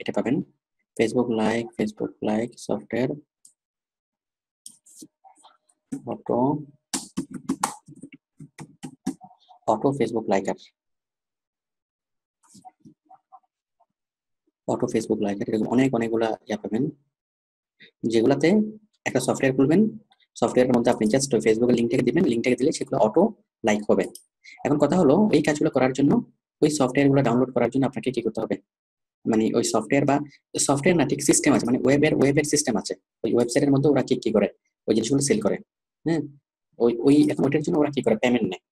এটা পাবেন, Facebook like software auto Facebook liker এরকম অনেকগুলা ইয়া পাবেন, যেগুলাতে একটা সফটওয়্যার খুলবেন, সফটওয়্যারের মধ্যে আপনি জাস্ট ওই ফেসবুকের লিঙ্কটাকে দিবেন, লিঙ্কটাকে দিলে সেগুলো অটো লাইক হবে। এখন কথা হলো এই কাজগুলো করার জন্য, ওই সফটওয়্যার গুলো ডাউনলোড করার জন্য আপনাকে কি করতে হবে, মানে ওই সফটওয়্যার না, ঠিক সিস্টেম আছে, মানে ওয়েবের সিস্টেম আছে, ওই ওয়েবসাইটের মধ্যে ওরা কি করে ওই জিনিসগুলো সেল করে। হ্যাঁ, এখন ওইটার জন্য ওরা কি করে পেমেন্ট নেয়।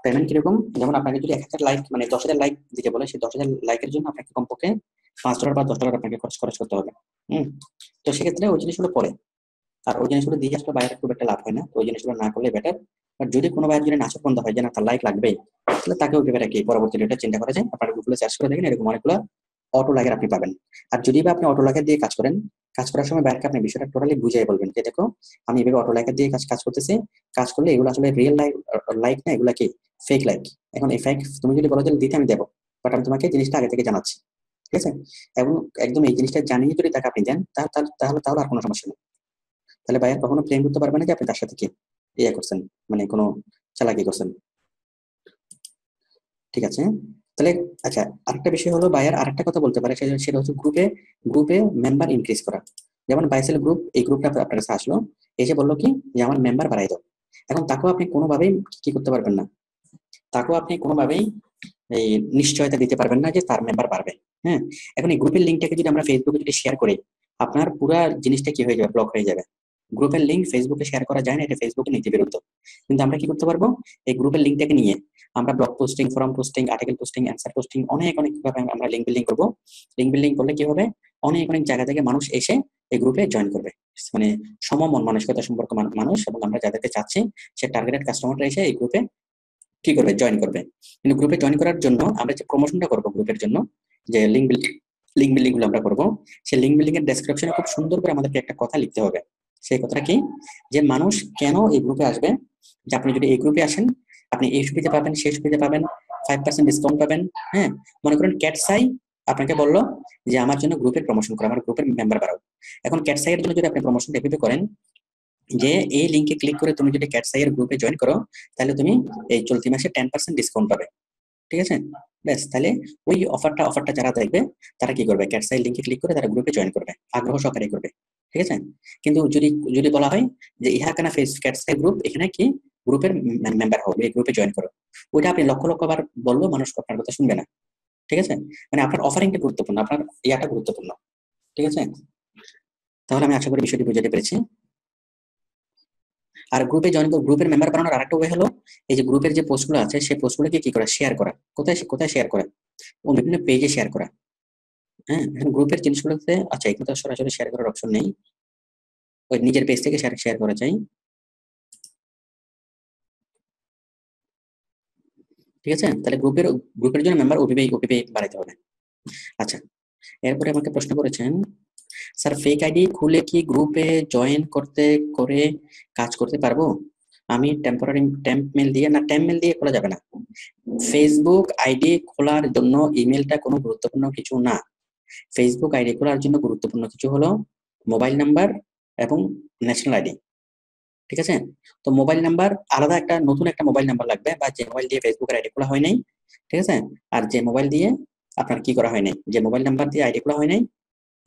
পেমেন্ট কিরকম, যেমন আপনাকে যদি 1000 লাইক মানে 10,000 লাইক দিতে বলে, সেই 10,000 লাইকের জন্য আপনাকে কমপক্ষে $5 বা $10 আপনাকে খরচ করতে হবে। তো সেক্ষেত্রে ওই জিনিসগুলো পড়ে, আর ওই জিনিসগুলো দিয়ে আসলে বাইরে খুব একটা লাভ হয় না, তো ওই জিনিসগুলো না করলে বেটার। আর যদি কোনো বাইরে যদি নাচক হয় যে না তার লাইক লাগবে, তাহলে তাকে ওই ব্যাপারে কি পরবর্তীতে এটা চিন্তা করা যায়। আপনারা গুগলে সার্চ করে দেখেন, এরকম অনেকগুলো অটো লাইকার আপনি পাবেন। আর যদি বা আপনি অটো লাইকার দিয়ে কাজ করেন, কাজ করার সময় বাইরকে আপনি বিষয়টা টোটালি বুঝিয়ে বলবেন যে দেখো আমি এভাবে অটো লাইকার দিয়ে কাজ করতেছি, কাজ করলে এগুলো আসলে রিয়েল লাইক না, এগুলা কি ফেক লাইক। এখন এই ফেক তুমি যদি বলো যে দিতে আমি দেবো, বাট আমি তোমাকে জিনিসটা আগে থেকে জানাচ্ছি। ঠিক আছে, এবং একদম এই জিনিসটা জানিয়ে যদি তাকে আপনি দেন তাহলে আর কোনো সমস্যা নেই। তাহলে বায়ার কখনো ক্লেম করতে পারবে না যে আপনি তার সাথে কি ইয়ে করছেন, মানে কোনো চালাকি করছেন। ঠিক আছে, তাহলে আচ্ছা আরেকটা বিষয় হলো বায়ার আরেকটা কথা বলতে পারে, সেটা হচ্ছে গ্রুপে মেম্বার ইনক্রিজ করা। যেমন বাইসেল গ্রুপ, এই গ্রুপটা আপনার কাছে আসলো, এসে বললো কি যে আমার মেম্বার বাড়াই দাও। এখন তাকেও আপনি কোনোভাবেই কি করতে পারবেন না, তাকেও আপনি কোনোভাবেই এই নিশ্চয়তা দিতে পারবেন না যে তার মেম্বার বাড়বে। হ্যাঁ, এখন এই গ্রুপের লিঙ্কটাকে যদি আমরা ফেসবুকে যদি শেয়ার করি, আপনার পুরা জিনিসটা কি হয়ে যাবে, ব্লক হয়ে যাবে। গ্রুপের লিঙ্ক ফেসবুকে শেয়ার করা যায় না, এটা ফেসবুকে নীতি বিরুদ্ধ। কিন্তু আমরা কি করতে পারবো, এই গ্রুপের লিঙ্কটাকে নিয়ে আমরা blog posting, forum posting, article posting, answer posting অনেক ভাবে আমরা লিঙ্ক বিল্ডিং করবো। লিঙ্ক বিল্ডিং করলে কি হবে, অনেক জায়গা থেকে মানুষ এসে এই গ্রুপে জয়েন করবে, মানে সমমন মানসিকতা সম্পর্ক মানুষ, এবং আমরা যাদেরকে চাচ্ছি সে টার্গেটেড কাস্টমাররা এসে এই গ্রুপে কি করবে, জয়েন করবে। কিন্তু গ্রুপে জয়েন করার জন্য আমরা যে প্রমোশনটা করবো গ্রুপের জন্য, যে লিঙ্ক বিল্ডিং গুলো আমরা করবো, সেই লিঙ্ক বিল্ডিং এর ডেসক্রিপশনে খুব সুন্দর করে আমাদেরকে একটা কথা লিখতে হবে সেই কথাটা কি, যে মানুষ কেন এই গ্রুপে আসবে, যে আপনি যদি এই গ্রুপে আসেন আপনি এই সুবিধা পাবেন, সেই সুবিধা পাবেন, 5% ডিসকাউন্ট পাবেন। হ্যাঁ, মনে করেন ক্যাটসাই আপনাকে বললো যে আমার জন্য গ্রুপের প্রমোশন করো, আমার গ্রুপের মেম্বার বাড়াও। এখন ক্যাটসাই এর জন্য যদি আপনি প্রমোশন এভাবে করেন যে এই লিঙ্কে ক্লিক করে তুমি যদি ক্যাটসাই এর গ্রুপে জয়েন করো, তাহলে তুমি এই চলতি মাসে 10% ডিসকাউন্ট পাবে। ঠিক আছে, ব্যাস, তাহলে ওই অফারটা যারা দেখবে তারা কি করবে, ক্যাটসাই লিঙ্কে ক্লিক করে তারা গ্রুপে জয়েন করবে, আগ্রহ সহকারে করবে। ঠিক আছে, কিন্তু যদি বলা হয় যে ইহা কেনা ফেস ক্যাটসাই গ্রুপ, এখানে কি গ্রুপের মেম্বার হবে, এই গ্রুপে জয়েন করো, ওইটা আপনি লক্ষ লক্ষ বার বললো মানুষ আপনার কথা শুনবে না। ঠিক আছে, মানে আপনার অফারিংটা গুরুত্বপূর্ণ, আপনার ইয়াটা গুরুত্বপূর্ণ। ঠিক আছে, তাহলে আমি আশা করি বিষয়টি বুঝাতে পেরেছি। আর গ্রুপে জয়েন করে গ্রুপের মেম্বার বানানোর আরেকটা ওয়ে হলো এই যে গ্রুপের যে পোস্টগুলো আছে সেই পোস্টগুলোকে কি করা, শেয়ার করা। কোথায় শেয়ার করা, ও বিভিন্ন পেজে শেয়ার করা। হ্যাঁ, এখন গ্রুপের জিনিসগুলোতে আচ্ছা এখানে তো সরাসরি শেয়ার করার অপশন নেই, ওই নিজের পেজ থেকে শেয়ার করা যায়। ঠিক আছে, তাহলে গ্রুপের জন্য মেম্বার ওপিপি বাড়াইতে হবে। আচ্ছা, এরপরে আমাকে প্রশ্ন করেছেন, স্যার ফেক আইডি খুলে কি গ্রুপে জয়েন করে কাজ করতে পারবো? আমি টেম্পোরারি টেম্প মেল দিয়ে খোলা যাবে না। ফেসবুক আইডি খোলার জন্য ইমেলটা কোনো গুরুত্বপূর্ণ কিছু না। ফেসবুক আইডি খোলার জন্য গুরুত্বপূর্ণ কিছু হলো মোবাইল নাম্বার এবং ন্যাশনাল আইডি। ঠিক আছে, তো মোবাইল নাম্বার আলাদা একটা নতুন একটা মোবাইল নাম্বার লাগবে, বা যে মোবাইল দিয়ে ফেসবুকের আইডি খোলা হয় নাই। ঠিক আছে, আর যে মোবাইল দিয়ে আপনার কি করা হয় নাই, যে মোবাইল নাম্বার দিয়ে আইডি খোলা হয় নাই।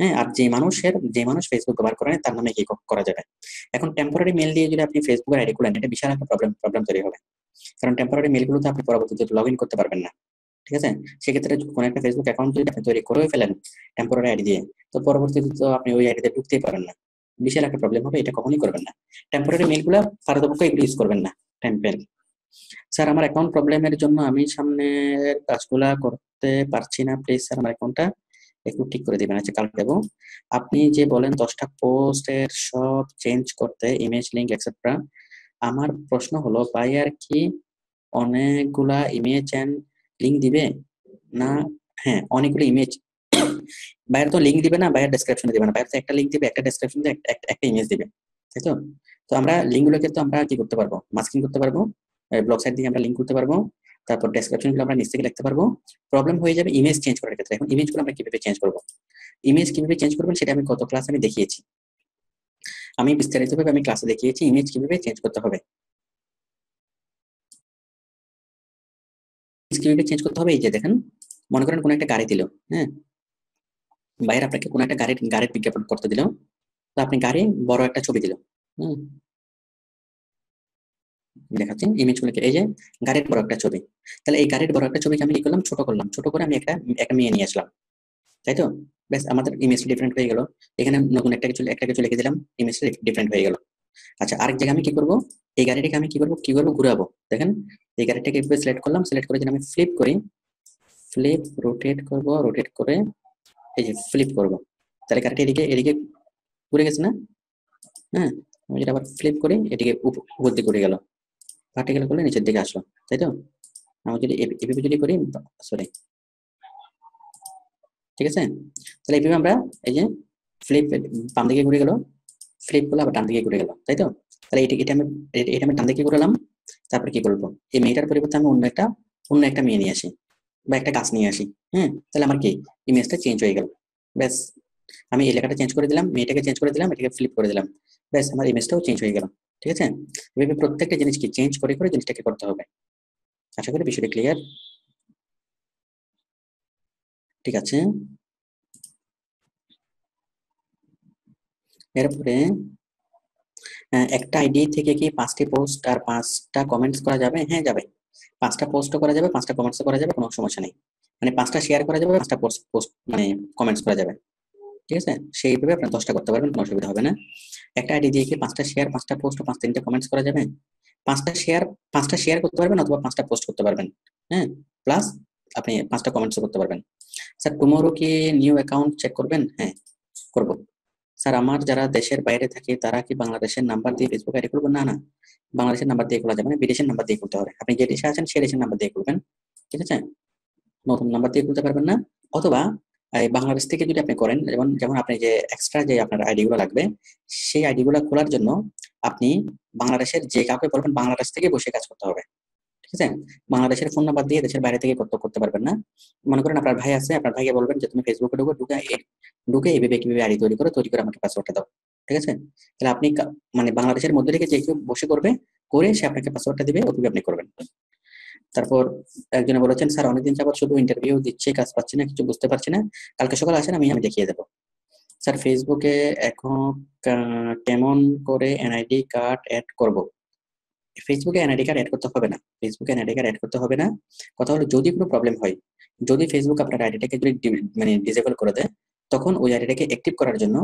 হ্যাঁ, আর যে মানুষ ফেসবুক ব্যবহার করে তার নামে কি করা যাবে। এখন টেম্পোরারি মেল দিয়ে যদি আপনি ফেসবুকের আইডি খোলেন, এটা বিশাল একটা প্রবলেম তৈরি হবে, কারণ টেম্পোরারি মেলগুলোতে আপনি পরবর্তীতে লগ ইন করতে পারবেন না। ঠিক আছে, সেক্ষেত্রে কোনো একটা ফেসবুক অ্যাকাউন্ট যদি আপনি তৈরি করে ফেলেন টেম্পোরারি আইডি দিয়ে, তো পরবর্তীতে তো আপনি ওই আইডিতে ঢুকতেই পারেন না, বিশাল একটা প্রবলেম হবে, এটা কখনোই করবেন না। টেম্পোরারি মেলগুলো পারতপক্ষে এগুলো ইউজ করবেন না। টেম্পেল, স্যার আমার অ্যাকাউন্ট প্রবলেমের জন্য আমি সামনের কাজগুলা করতে পারছি না, প্লিজ স্যার আমার অ্যাকাউন্টটা একটু ঠিক করে দিবেন। আচ্ছা, কালকে দেবো। আপনি যে বলেন 10টা পোস্টের সব চেঞ্জ করতে, ইমেজ লিঙ্ক এক্সেট্রা, আমার প্রশ্ন হলো বায়ার কি অনেকগুলা ইমেজ এন্ড লিঙ্ক দিবে না? হ্যাঁ, অনেকগুলো ইমেজ বায়ার তো লিঙ্ক দিবে না, বায়ার ডেসক্রিপশনে দিবে না, বায়ার তো একটা লিঙ্ক দিবে, একটা ডেসক্রিপশন দিবে, একটা ইমেজ দিবে, তাই তো? তো আমরা লিঙ্কগুলোকে তো আমরা কি করতে পারবো, মাস্কিং করতে পারবো, ব্লগ সাইট দিয়ে আমরা লিঙ্ক করতে পারবো, তারপর ডেসক্রিপশনগুলো আমরা নিচ থেকে লিখতে পারবো। প্রবলেম হয়ে যাবে ইমেজ চেঞ্জ করার ক্ষেত্রে। এখন ইমেজগুলো আমরা কিভাবে চেঞ্জ করবো, ইমেজ কিভাবে চেঞ্জ করবেন সেটা আমি গত ক্লাসে আমি দেখিয়েছি, আমি বিস্তারিতভাবে আমি ক্লাসে দেখিয়েছি ইমেজ কিভাবে চেঞ্জ করতে হবে। কিভাবে চেঞ্জ করতে হবে, এই যে দেখেন, মনে করেন কোনো একটা গাড়ি দিল, হ্যাঁ, বাইরে আপনাকে কোনো একটা গাড়ির বিজ্ঞাপন করতে দিল, তো আপনি গাড়ি বড় একটা ছবি দিল, দেখাচ্ছি ইমেজগুলোকে, এই যে গাড়ির বড় একটা ছবি, তাহলে এই গাড়ির বড় একটা ছবিকে আমি কি করলাম, ছোট করে আমি একটা মেয়ে নিয়ে আসলাম, তাই তো? ব্যাস, আমাদের ইমেজটা ডিফারেন্ট হয়ে গেল। এখানে নতুন একটা কিছু লিখে দিলাম, ইমেজটা ডিফারেন্ট হয়ে গেল। আচ্ছা, আরেক জায়গায় আমি কি করবো, এই গাড়িটাকে আমি কি করবো ঘুরাবো। দেখেন, এই গাড়িটাকে সিলেক্ট করলাম, সিলেক্ট করে যদি আমি ফ্লিপ করি, রোটেট করে এই যে ফ্লিপ করবো, তাহলে গাড়িটা এদিকে ঘুরে গেছে না? হ্যাঁ, আমি যেটা আবার ফ্লিপ করি, এদিকে উপর দিকে ঘুরে গেল, ভার্টিক্যাল করলে নিচের দিকে আসলো, তাই তো? আমি যদি এভাবে যদি করি, সরি, ঠিক আছে, তাহলে এইভাবে আমরা এই যে ফ্লিপ, বাম দিকে ঘুরে গেল, ফ্লিপ করলে আবার ডান দিকে ঘুরে গেল, তাই তো? তাহলে এটা আমি ডান দিকে ঘুরালাম, তারপর কি করবো, এই মেয়েটার পরিবর্তে আমি অন্য একটা মেয়ে নিয়ে আসি, বা একটা গাছ নিয়ে আসি। হ্যাঁ, তাহলে আমার কি ইমেজটা চেঞ্জ হয়ে গেল। ব্যাস, আমি এই লেখাটা চেঞ্জ করে দিলাম, মেয়েটাকে চেঞ্জ করে দিলাম, এটাকে ফ্লিপ করে দিলাম, ব্যাস আমার ইমেজটাও চেঞ্জ হয়ে গেল। ঠিক আছে, এভাবে প্রত্যেকটা জিনিসকে চেঞ্জ করে জিনিসটাকে করতে হবে। আশা করি বিষয়টা ক্লিয়ার। ঠিক আছে, এরপরে একটা আইডি থেকে কি 5টি পোস্ট আর 5টা কমেন্টস করা যাবে? হ্যাঁ, যাবে। 5টা পোস্টও করা যাবে, 5টা কমেন্টসও করা যাবে, কোনো সমস্যা নেই। মানে 5টা শেয়ার করা যাবে, 5টা পোস্ট মানে কমেন্টস করা যাবে। ঠিক আছে, সেইভাবে আপনি 10টা করতে পারবেন, কোনো অসুবিধা হবে না। একটা আইডি দিয়ে কি 5টা শেয়ার, 5টা পোস্ট ও 5-3টা কমেন্টস করা যাবে? 5টা শেয়ার করতে পারবেন অথবা 5টা পোস্ট করতে পারবেন। হ্যাঁ, প্লাস আপনি 5টা কমেন্টসও করতে পারবেন। স্যার টুমরো কি নিউ অ্যাকাউন্ট চেক করবেন? হ্যাঁ, করব। স্যার আমার যারা দেশের বাইরে থাকে তারা কি বাংলাদেশের নাম্বার দিয়ে ফেসবুক আইডি খুলবেন? না, বাংলাদেশের নাম্বার দিয়ে খোলা যাবে না, বিদেশের নাম্বার দিয়ে খুলতে হবে। আপনি যে দেশে আছেন সেই দেশের নাম্বার দিয়ে খুলবেন। ঠিক আছে, নতুন নাম্বার দিয়ে খুলতে পারবেন না। অথবা এই বাংলাদেশ থেকে যদি আপনি করেন, যেমন যেমন আপনি যে এক্সট্রা যে আপনার আইডি গুলো লাগবে, সেই আইডি গুলো খোলার জন্য আপনি বাংলাদেশের যে কাউকে বলবেন বাংলাদেশ থেকে বসে কাজ করতে হবে, ঠিক আছে? বাংলাদেশের ফোন নাম্বার দিয়ে দেশের বাইরে থেকে করতে পারবেন না। মনে করেন আপনার ভাই আছে, আপনার ভাইকে বলবেন যে তুমি ফেসবুকে ঢুকে এইভাবে কিভাবে আইডি তৈরি করে আমাকে পাসওয়ার্ডটা দাও, ঠিক আছে? তাহলে আপনি মানে বাংলাদেশের মধ্যে থেকে যে কেউ বসে করবে, করে সে আপনাকে পাসওয়ার্ডটা দিবে, ওটিপি আপনি করবেন। তারপর একজনে বলেছেন, স্যার অনেকদিন যাবত শুধু ইন্টারভিউ দিচ্ছি, কাজ পাচ্ছি না, কিছু বুঝতে পারছি না, কালকে সকালে আসেন, আমি দেখিয়ে দেবো। স্যার ফেসবুকে এখন কেমন করে এনআইডি কার্ড অ্যাড করব? ফেসবুকে এনআইডি কার্ড অ্যাড করতে হবে না, ফেসবুকে এনআইডি কার্ড অ্যাড করতে হবে না। কথা হলো যদি কোনো প্রবলেম হয়, যদি ফেসবুক আপনার আইডিটাকে যদি মানে ডিসেবল করে দেয়, তখন ওই আইডিটাকে অ্যাক্টিভ করার জন্য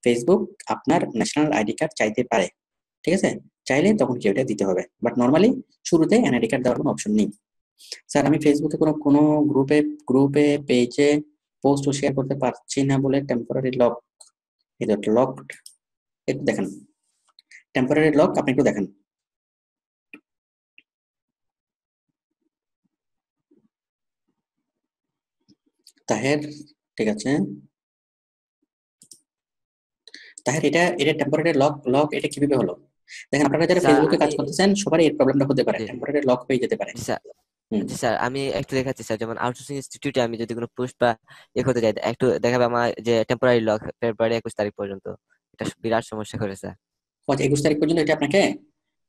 ফেসবুক আপনার ন্যাশনাল আইডি কার্ড চাইতে পারে, ঠিক আছে? চাইলে তখন কি ওটা দিতে হবে, বাট নর্মালি শুরুতে এনআইডি কার্ড দেওয়ার কোনো অপশন নেই। স্যার আমি ফেসবুকে কোনো গ্রুপে পেজে পোস্ট ও শেয়ার করতে পারছি না বলে টেম্পোরারি লক, এটা লকড, একটু দেখেন টেম্পোরারি লক, আপনি একটু দেখেন। তাহের, ঠিক আছে তাহের, এটা টেম্পোরারি লক এটা কিভাবে হলো? দেখেন আপনারা যারা স্যার ফেসবুকে কাজ আমি করতেছেন সবারই এই প্রবলেমটা হতে পারে, জি টেম্পোরারি লক হয়ে যেতে পারে। জি স্যার হুম, জি স্যার আমি একটু দেখাচ্ছি স্যার, যেমন আউটসোর্সিং ইনস্টিটিউটে আমি যদি কোনো পোস্ট বা করতে যাই, একটু দেখাবে আমার যে টেম্পোরারি লক ফেব্রুয়ারি 21 তারিখ পর্যন্ত। এটা বিরাট সমস্যা করে স্যার। 21 তারিখ পর্যন্ত এটা আপনাকে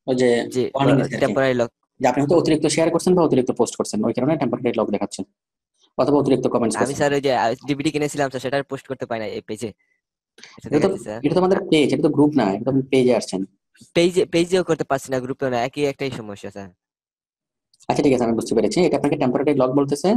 ওই যে জি ওয়ার্নিং দিচ্ছে আর কি, টেম্পোরারি লক। যে আপনি হয়তো অতিরিক্ত শেয়ার করছেন বা অতিরিক্ত পোস্ট করছেন, ওই কারণে টেম্পোরারি লক দেখাচ্ছে, অথবা অতিরিক্ত কমেন্টস আমি করছেন। স্যার ওই যে ডিভিডি কিনেছিলাম স্যার, সেটা পোস্ট করতে পারি না এই পেজে, এটা এটা তো দেখাচ্ছি স্যার। এটা তো আমাদের পেজ, এটা তো গ্রুপ না, এটা তো পেজে আসছেন। পেজেও করতে পারছি না, গ্রুপেও না, একটাই সমস্যা স্যার। আচ্ছা ঠিক আছে, আমি বুঝতে পেরেছি, এটা আপনাকে টেম্পোরারি লক বলতেছে।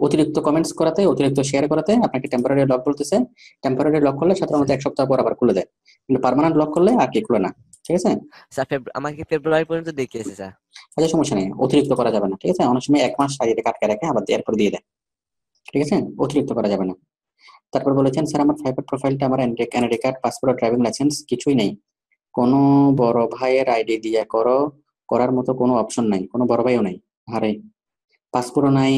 অতিরিক্ত কমেন্টস করাতে, অতিরিক্ত শেয়ার করাতে আপনাকে টেম্পোরারি লক বলতেছে। টেম্পোরারি লক করলে সাধারণত এক সপ্তাহ পর আবার খুলে দেয়, কিন্তু পার্মানেন্ট লক করলে আর কি খুলে না, ঠিক আছে? স্যার আমাকে ফেব্রুয়ারি পর্যন্ত দেখিয়েছে স্যার। আচ্ছা সমস্যা নেই, অতিরিক্ত করা যাবে না, ঠিক আছে? অনেক সময় 1 মাস আগে আটকে রাখে, আবার এরপর দিয়ে দেয়, ঠিক আছে? অতিরিক্ত করা যাবে না। তারপর বলেছেন, স্যার আমার ফাইবার প্রোফাইলটা, আমার NID card, passport, driving licence কিছুই নেই, কোনো বড় ভাইয়ের আইডি দিয়ে করার মতো কোনো অপশন নাই, কোনো বড় ভাইও নাই, আরে পাসপোর্টও নাই,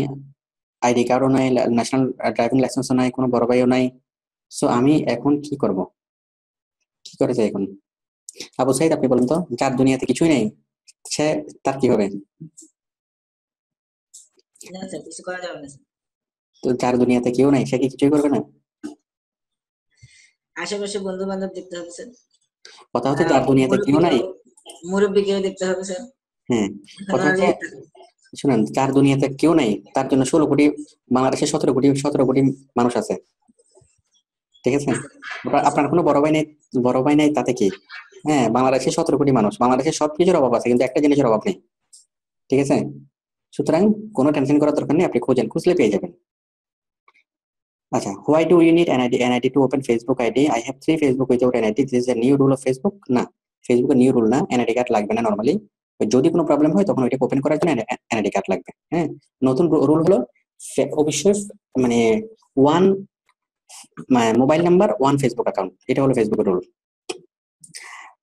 আইডি কার্ডও নাই, ন্যাশনাল ড্রাইভিং লাইসেন্সও নাই, কোনো বড় ভাইও নাই। সো আমি এখন কি করব, কি করে যাই এখন? আবু সাইদ আপনি বলুন তো, যার দুনিয়াতে কিছুই নেই সে, তার কি হবে? না স্যার, কিছু করা যাবে না স্যার। তো যার দুনিয়াতে কেউ নাই সে কি কিছুই করবে না? আশেপাশে বন্ধু বান্ধব দেখতে হবে স্যার, কথা হচ্ছে যার দুনিয়াতে কেউ নাই। মুরব্বীকেও দেখতে হবে স্যার। হ্যাঁ, কথা নাহলে হচ্ছে শুনেন, যার দুনিয়াতে কেউ নাই তার জন্য 16 কোটি, বাংলাদেশে 17 কোটি মানুষ আছে, ঠিক আছে? আপনার কোনো বড় ভাই নাই তাতে কি? হ্যাঁ, বাংলাদেশে 17 কোটি মানুষ, বাংলাদেশে সবকিছুর অভাব আছে কিন্তু একটা জিনিসের অভাব নেই, ঠিক আছে? সুতরাং কোনো টেনশন করার দরকার নেই, আপনি খুঁজলে পেয়ে যাবেন। আচ্ছা, why do you need NID to open Facebook ID? I have 3 Facebook without NID. This is a new rule of Facebook. না, ফেসবুকে নিউ রুল না, এনআইডি কার্ড লাগবে না নরমালি। যদি কোনো প্রবলেম হয় তখন ওইটা ওপেন করার জন্য এনআইডি কার্ড লাগবে। হ্যাঁ, নতুন রুল হলো অবশ্যই মানে one mobile number, one Facebook account, এটা হলো ফেসবুকের rule.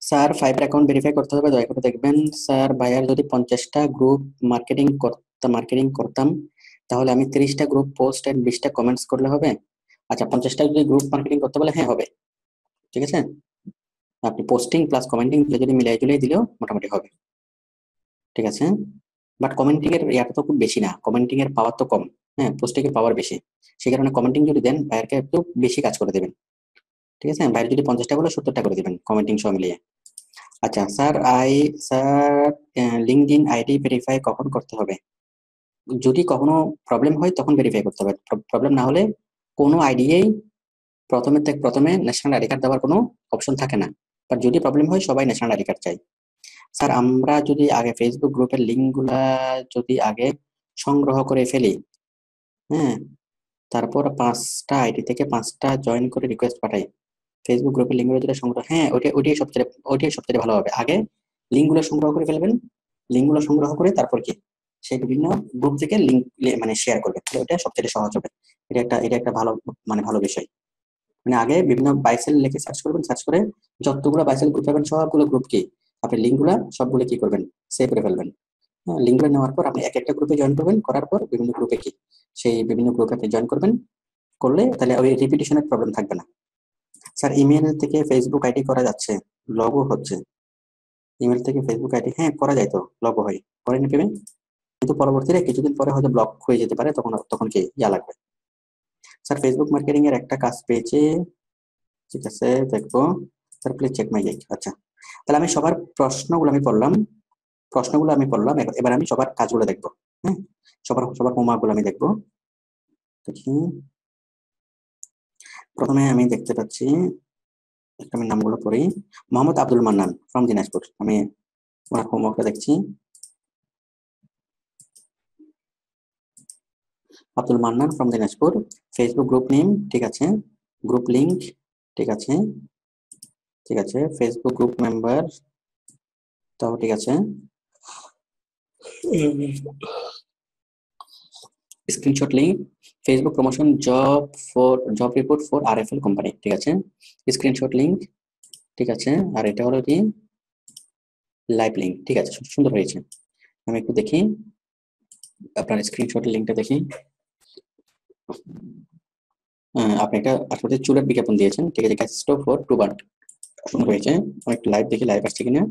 Sir fibre account verify করতে হবে, দয়া করে দেখবেন। স্যার ভাইয়ার যদি 50টা গ্রুপ মার্কেটিং করতাম তাহলে আমি 30টা গ্রুপ পোস্ট এন্ড 20টা কমেন্টস করলে হবে? আচ্ছা, 50টা যদি গ্রুপ মার্কেটিং করতে বলে, হ্যাঁ হবে, ঠিক আছে? আপনি পোস্টিং প্লাস কমেন্টিং যদি মিলাই জুলিয়ে দিলেও মোটামুটি হবে, ঠিক আছে? বাট কমেন্টিং এর ইয়াটা তো খুব বেশি না, কমেন্টিং এর পাওয়ার তো কম, হ্যাঁ, পোস্টিং এর পাওয়ার বেশি, সেই কারণে কমেন্টিং যদি দেন ভাইয়ারকে একটু বেশি কাজ করে দেবেন, ঠিক আছে? ভাইয়ের যদি 50টা বলে 70টা করে দিবেন কমেন্টিং সহ মিলিয়ে। আচ্ছা স্যার, লিঙ্কডইন আইডি ভেরিফাই কখন করতে হবে? যদি কখনো প্রবলেম হয় তখন ভেরিফাই করতে হবে, প্রবলেম না হলে কোনো আইডিয়াই প্রথমে ন্যাশনাল আইডি কার্ড দেওয়ার কোনো অপশন থাকে না। বাট যদি প্রবলেম হয় সবাই ন্যাশনাল আইডি কার্ড চাই। স্যার আমরা যদি আগে ফেসবুক গ্রুপের লিঙ্কগুলা যদি আগে সংগ্রহ করে ফেলি, হ্যাঁ, তারপর 5টা আইডি থেকে 5টা জয়েন করে রিকোয়েস্ট পাঠাই, ফেসবুক গ্রুপের লিঙ্কগুলো যেটা সংগ্রহ, হ্যাঁ ওইটাই সবচেয়ে ভালো হবে। আগে লিঙ্কগুলো সংগ্রহ করে ফেলবেন, লিঙ্কগুলো সংগ্রহ করে তারপর কি সেই বিভিন্ন গ্রুপ থেকে লিঙ্ক মানে শেয়ার করবে, ওটা সবচেয়ে সহজ হবে। এটা একটা ভালো বিষয়। মানে আগে বিভিন্ন বাইসেল লিখে সার্চ করবেন, সার্চ করে যতগুলো বাইসেল গ্রুপ পাবেন সবগুলো গ্রুপ কি আপনি লিঙ্কগুলা সবগুলো কি করবেন, সেভ করে ফেলবেন। হ্যাঁ, লিঙ্কগুলো নেওয়ার পর আপনি এক একটা গ্রুপে জয়েন করবেন, করার পর বিভিন্ন গ্রুপে আপনি জয়েন করবেন, করলে তাহলে ওই রিপিটিশনের প্রবলেম থাকবে না। স্যার ইমেল থেকে ফেসবুক আইডি করা যাচ্ছে, লগও হচ্ছে। ইমেল থেকে ফেসবুক আইডি হ্যাঁ করা যায়, তো লগ হয়, করে নিতে হবে। কিন্তু পরবর্তীতে কিছুদিন পরে হয়তো ব্লক হয়ে যেতে পারে, তখন কি ইয়া লাগবে। স্যার ফেসবুক মার্কেটিং এর একটা কাজ পেয়েছে, ঠিক আছে দেখবো। Sir please check my like. আচ্ছা, তাহলে আমি সবার প্রশ্নগুলো আমি পড়লাম, এবার আমি সবার কাজগুলো দেখবো। হ্যাঁ, সবার হোমওয়ার্কগুলো আমি দেখবো। দেখি, প্রথমে আমি দেখতে পাচ্ছি, একটা আমি নামগুলো পড়ি। মোহাম্মদ আব্দুল মান্নান ফ্রম দিনাজপুর, আমি ওনার হোমওয়ার্কটা দেখছি। Abdul Mannan from Dinajpur, Facebook group name ঠিক আছে, গ্রুপ লিংক ঠিক আছে, ফেসবুক গ্রুপ মেম্বার তাও ঠিক আছে, screenshot link, Facebook promotion job report for RFL company ঠিক আছে, স্ক্রিনশট লিংক ঠিক আছে। আর এটা হলো কি লাইভ লিংক ঠিক আছে, সুন্দর হয়েছে। আমি একটু দেখি আপনার স্ক্রিনশট লিংকটা দেখি। আপনি এটা আসলে চুলের বিজ্ঞাপন দিয়েছেন ঠিক আছে, গ্যাস স্টোভ ফর 2 বার্ন, সুন্দর হয়েছে। আমি একটু লাইভ দেখি, লাইভ আসছে কিনা।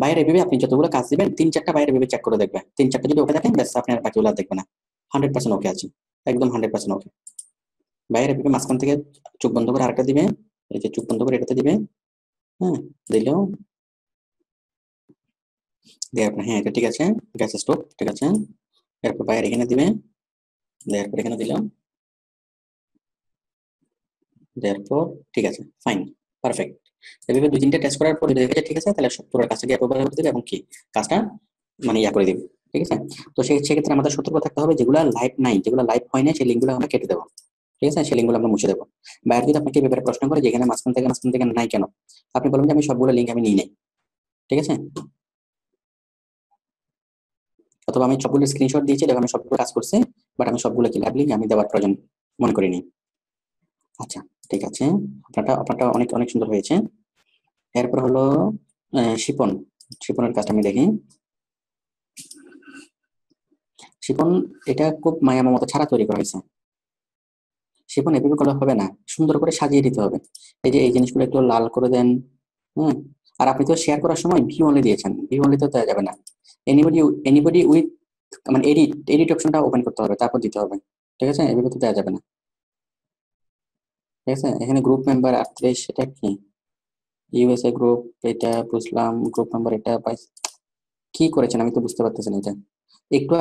বাইরে ভেবে আপনি যতগুলো কাজ দিবেন 3-4টা বাইরে ভেবে চেক করে দেখবেন, 3-4টা যদি ওকে দেখেন ব্যাস আপনি আর বাকিগুলো দেখবেন না, 100% ওকে আছে, একদম 100% ওকে। বাইরে ভেবে মাঝখান থেকে চোখ বন্ধ করে আরেকটা দিবে, এই যে চোখ বন্ধ করে এটাতে দিবে, হ্যাঁ দিলেও দিয়ে আপনার হ্যাঁ এটা ঠিক আছে, গ্যাস স্টোভ ঠিক আছে। এরপর বাইরে এখানে দিবে, দেওয়ার পর এখানে দিলাম, দেওয়ার পর ঠিক আছে, ফাইন, পারফেক্ট। এভাবে 2-3টা টেস্ট করার পর যদি দেখে ঠিক আছে, তাহলে পুরো কাজটাকে অ্যাপ্রুভাল করে দেবে এবং কি কাজটা মানে ইয়া করে দিবে ঠিক আছে। তো সেক্ষেত্রে আমাদের সতর্ক থাকতে হবে, যেগুলো লাইভ নাই, যেগুলো লাইভ হয় না, সেই লিঙ্কগুলো আমরা কেটে দেবো ঠিক আছে, সেই লিঙ্কগুলো আমরা মুছে দেবো। বাইরে যদি আপনাকে ব্যাপারে প্রশ্ন করে যেখানে মাঝখান থেকে নাই কেন, আপনি বলবেন যে আমি সবগুলো লিঙ্ক আমি নিই নাই ঠিক আছে, অথবা আমি সবগুলো স্ক্রিনশট দিয়েছি, দেখো আমি সবগুলো কাজ করছি, বাট আমি সবগুলো কি লাইভ লিঙ্ক আমি দেওয়ার প্রয়োজন মনে করিনি। আচ্ছা ঠিক আছে, আপনারটা অনেক অনেক সুন্দর হয়েছে। এরপর হলো শিপনের কাজটা আমি দেখি। শিপন এটা খুব মায়া মমতা ছাড়া তৈরি করা হয়েছে। শিপন এভাবে করলে হবে না, সুন্দর করে সাজিয়ে দিতে হবে। এই যে এই জিনিসগুলো একটু লাল করে দেন, হ্যাঁ। আর আপনি তো শেয়ার করার সময় ভিউ অনলি দিয়েছেন, ভিউ অনলি তো দেওয়া যাবে না, এনিবডি উইথ মানে এডিট অপশনটা ওপেন করতে হবে, তারপর দিতে হবে ঠিক আছে, এভাবে তো দেওয়া যাবে না ঠিক আছে। এখানে গ্রুপ মেম্বার 38, এটা কি ইউএসএ গ্রুপ, এটা বুঝলাম, গ্রুপ নাম্বার এটা কি করেছেন আমি তো বুঝতে পারতেছি না। এটা একটু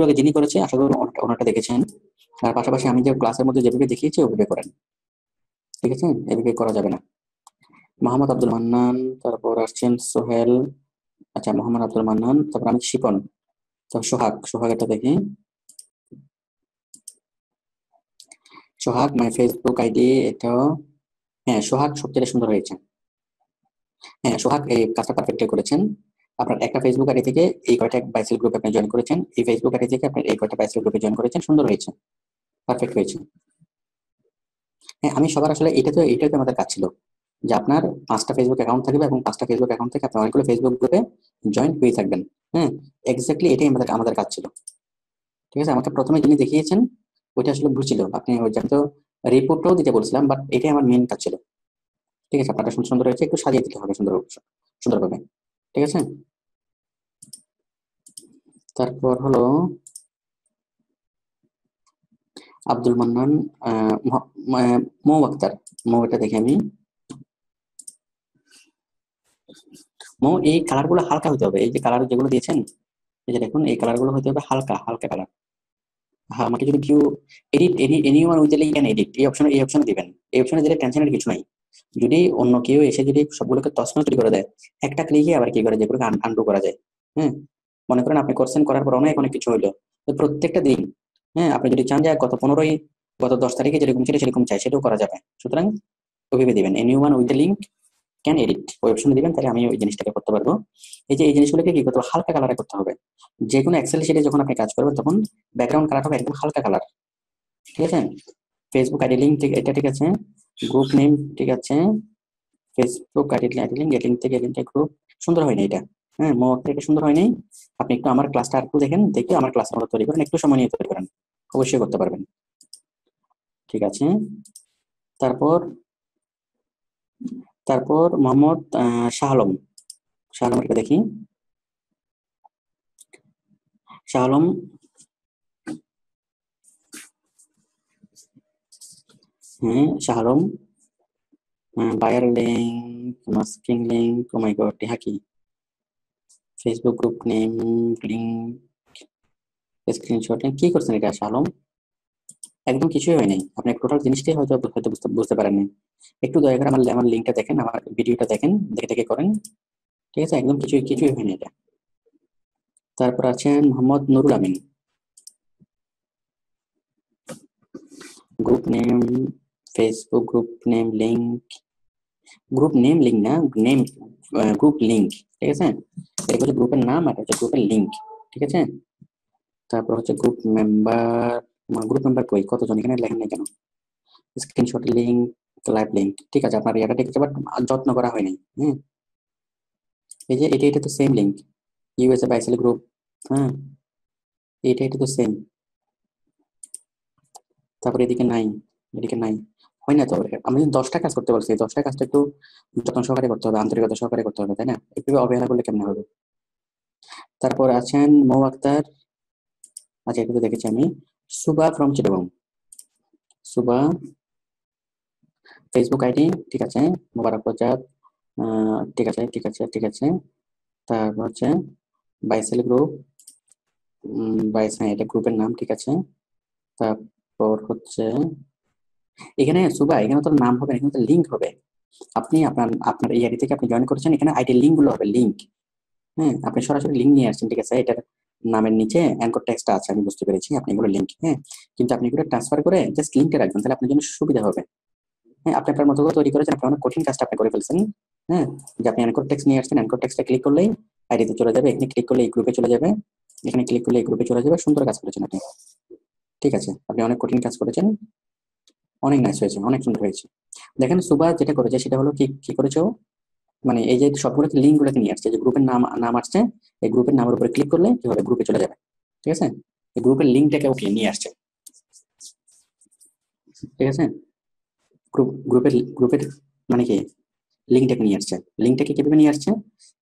আগে যিনি করেছে আশা করি ওনারটা দেখেছেন। আর পাশাপাশি আমি যে ক্লাসের মধ্যে যেভাবে দেখিয়েছি ওভাবে করেন ঠিক আছে, এভাবে করা যাবে না। মোহাম্মদ আব্দুল মান্নান, তারপর আসছেন সোহেল, আচ্ছা মোহাম্মদ আব্দুল মান্নান, তারপর আমি শিপন, তারপর সোহাগ এটা দেখি, সোহাগ মাই ফেসবুক আইডি এটাও, হ্যাঁ সোহাগ সবচেয়ে সুন্দর হয়েছে। হ্যাঁ সোহাগ এই কাজটা পারফেক্টলি করেছেন। আপনার একটা ফেসবুক আইডি থেকে এই কয়টা বাইসেল গ্রুপে আপনি জয়েন করেছেন, এই ফেসবুক আইডি থেকে আপনি এই কয়টা বাইসেল গ্রুপে জয়েন করেছেন, সুন্দর হয়েছে, পারফেক্ট হয়েছে। হ্যাঁ আমি সবার আসলে এটাই তো আমাদের কাজ ছিল, যে আপনার 5টা ফেসবুক অ্যাকাউন্ট থাকবে এবং 5টা ফেসবুক অ্যাকাউন্ট থেকে আপনি অনেকগুলো ফেসবুক গ্রুপে জয়েন হয়ে থাকবেন। হ্যাঁ এক্স্যাক্টলি এটাই আমাদের কাজ ছিল ঠিক আছে। আমাকে প্রথমে যিনি দেখিয়েছেন ওইটা আসলে ভুল ছিল, আপনি ওই আমি তো রিপোর্টটাও দিতে বলছিলাম, বাট এটাই আমার মেন কাজ ছিল ঠিক আছে। আপনারটা সুন্দর হয়েছে, একটু সাজিয়ে দিতে হবে সুন্দরভাবে ঠিক আছে। তারপর হলো আব্দুল মান্নান, মৌ আক্তার, এটা দেখি আমি, এই কালার গুলো হালকা হতে হবে, এই যে কালার যেগুলো দিয়েছেন এই যে দেখুন, এই কালার গুলো হতে হবে হালকা হালকা কালার। হ্যাঁ আমাকে যদি view anyone with can edit এই অপশনে দিবেন, এই অপশনে দিলে টেনশনের কিছু নাই। যদি অন্য কেউ এসে যদি সবগুলোকে তছনছ করে দেয়, একটা ক্লিকে আবার কি করে যেগুলোকে আনডু করা যায়। হ্যাঁ মনে করেন আপনি করছেন, করার পর অনেক কিছু হইলো, তো প্রত্যেকটা দিন হ্যাঁ আপনি যদি চান যে গত 10 তারিখে যেরকম ছিল সেরকম চাই, সেটাও করা যাবে। সুতরাং ওইভাবে দিবেন, anyone with link can edit ওই অপশনে দিবেন, তাহলে আমি ওই জিনিসটাকে করতে পারবো। এই জিনিসগুলোকে কি করতে হবে, হালকা কালারে করতে হবে। যে কোনো এক্সেল শিটে যখন আপনি কাজ করবেন তখন ব্যাকগ্রাউন্ড কালার হবে একদম হালকা কালার ঠিক আছে। ফেসবুক আইডি লিঙ্ক এটা ঠিক আছে, গ্রুপ নেম ঠিক আছে, ফেসবুক আইডি লিঙ্ক থেকে গ্রুপ, সুন্দর হয় না এটা হ্যাঁ, মোবাইলটা এটা সুন্দর হয় নাই। আপনি একটু আমার ক্লাসটা একটু দেখেন, দেখে আমার ক্লাসের মতো তৈরি করেন, একটু সময় নিয়ে তৈরি করেন, অবশ্যই করতে পারবেন। ঠিক আছে। তারপর তারপর মোহাম্মদ শাহ আলম। শাহ আলম এটা দেখি। শাহ আলম, হ্যাঁ Shah Alam, buyer link, masking link, oh my God, হ্যাঁ কি Facebook group name, link, screenshot, কি করছেন এটা শাহ আলম? একদম কিছুই হয় নাই, আপনি টোটাল জিনিসটাই হয়তো হয়তো বুঝতে পারেননি। একটু দয়া করে আমার লিঙ্কটা দেখেন, আমার ভিডিওটা দেখেন, দেখে দেখে করেন। ঠিক আছে, একদম কিছুই কিছুই হয়নি এটা। তারপর আছেন Mohammad Nurul Amin. Group name, Facebook group name link, group name link না, নেম গ্রুপ লিঙ্ক। ঠিক আছে, এটা হচ্ছে গ্রুপের নাম আর হচ্ছে গ্রুপের লিঙ্ক। ঠিক আছে। তারপর হচ্ছে গ্রুপ মেম্বার কই, কতজন এখানে লেখেন নাই কেন? Screenshot link, live link. ঠিক আছে, আপনার এটা ঠিক আছে, বাট যত্ন করা হয়নি। হ্যাঁ, এই যে এটা তো সেম লিঙ্ক, ইউএসএ বাইসেল গ্রুপ। হ্যাঁ, এটা তো সেম। তারপরে এদিকে নাই, এদিকে নাই, হয় না তো। আমি 10টা কাজ করতে বলছি, 10টা কাজটা একটু যত্ন সহকারে করতে হবে, আন্তরিকতা সহকারে করতে হবে, তাই না? একটু অবহেলা করলে কেমন হবে? তারপর আছেন মৌ আক্তার। আচ্ছা, এটা তো দেখেছি আমি। Suba from Chittagong. Suba, Facebook ID, ঠিক আছে, মোবারক প্রজাত, ঠিক আছে ঠিক আছে ঠিক আছে। তারপর হচ্ছে বাইসেল গ্রুপ, বাইস, হ্যাঁ এটা গ্রুপের নাম, ঠিক আছে। তারপর হচ্ছে এখানে সুবা, এখানে তো নাম হবে না, এখানে তো লিঙ্ক হবে। আপনি আপনার আপনার এই আইডি থেকে আপনি জয়েন করেছেন, এখানে আইডি লিঙ্ক গুলো হবে, লিঙ্ক। হ্যাঁ, আপনি সরাসরি লিঙ্ক নিয়ে আসছেন, ঠিক আছে। এটার নামের নিচে অ্যাঙ্কর টেক্সটটা আছে, আমি বুঝতে পেরেছি, আপনি এগুলো লিঙ্ক, হ্যাঁ। কিন্তু আপনি এগুলো ট্রান্সফার করে জাস্ট লিঙ্কে রাখবেন, তাহলে আপনার জন্য সুবিধা হবে। হ্যাঁ, আপনি আপনার মতো করে তৈরি করেছেন, আপনি অনেক কঠিন কাজটা আপনি করে ফেলছেন। হ্যাঁ, যে আপনি অ্যাঙ্কর টেক্সট নিয়ে আসছেন, অ্যাঙ্কর টেক্সটটা ক্লিক করলেই আইডিতে চলে যাবে, এখানে ক্লিক করলে এই গ্রুপে চলে যাবে, এখানে ক্লিক করলে এই গ্রুপে চলে যাবে। সুন্দর কাজ করেছেন আপনি। ঠিক আছে, আপনি অনেক কঠিন কাজ করেছেন, অনেক নাইস হয়েছে, অনেক সুন্দর হয়েছে। দেখেন সুবা যেটা করেছে সেটা হলো কি কি করেছে ও, মানে এই যে সবগুলোকে লিঙ্ক গুলোকে নিয়ে আসছে, যে গ্রুপের নাম নাম আসছে, এই গ্রুপের নামের উপরে ক্লিক করলে কি হবে, গ্রুপে চলে যাবে। ঠিক আছে, এই গ্রুপের লিঙ্কটাকে ওকে নিয়ে আসছে। ঠিক আছে, গ্রুপের মানে কি লিঙ্কটাকে নিয়ে আসছে। লিঙ্কটাকে কিভাবে নিয়ে আসছে,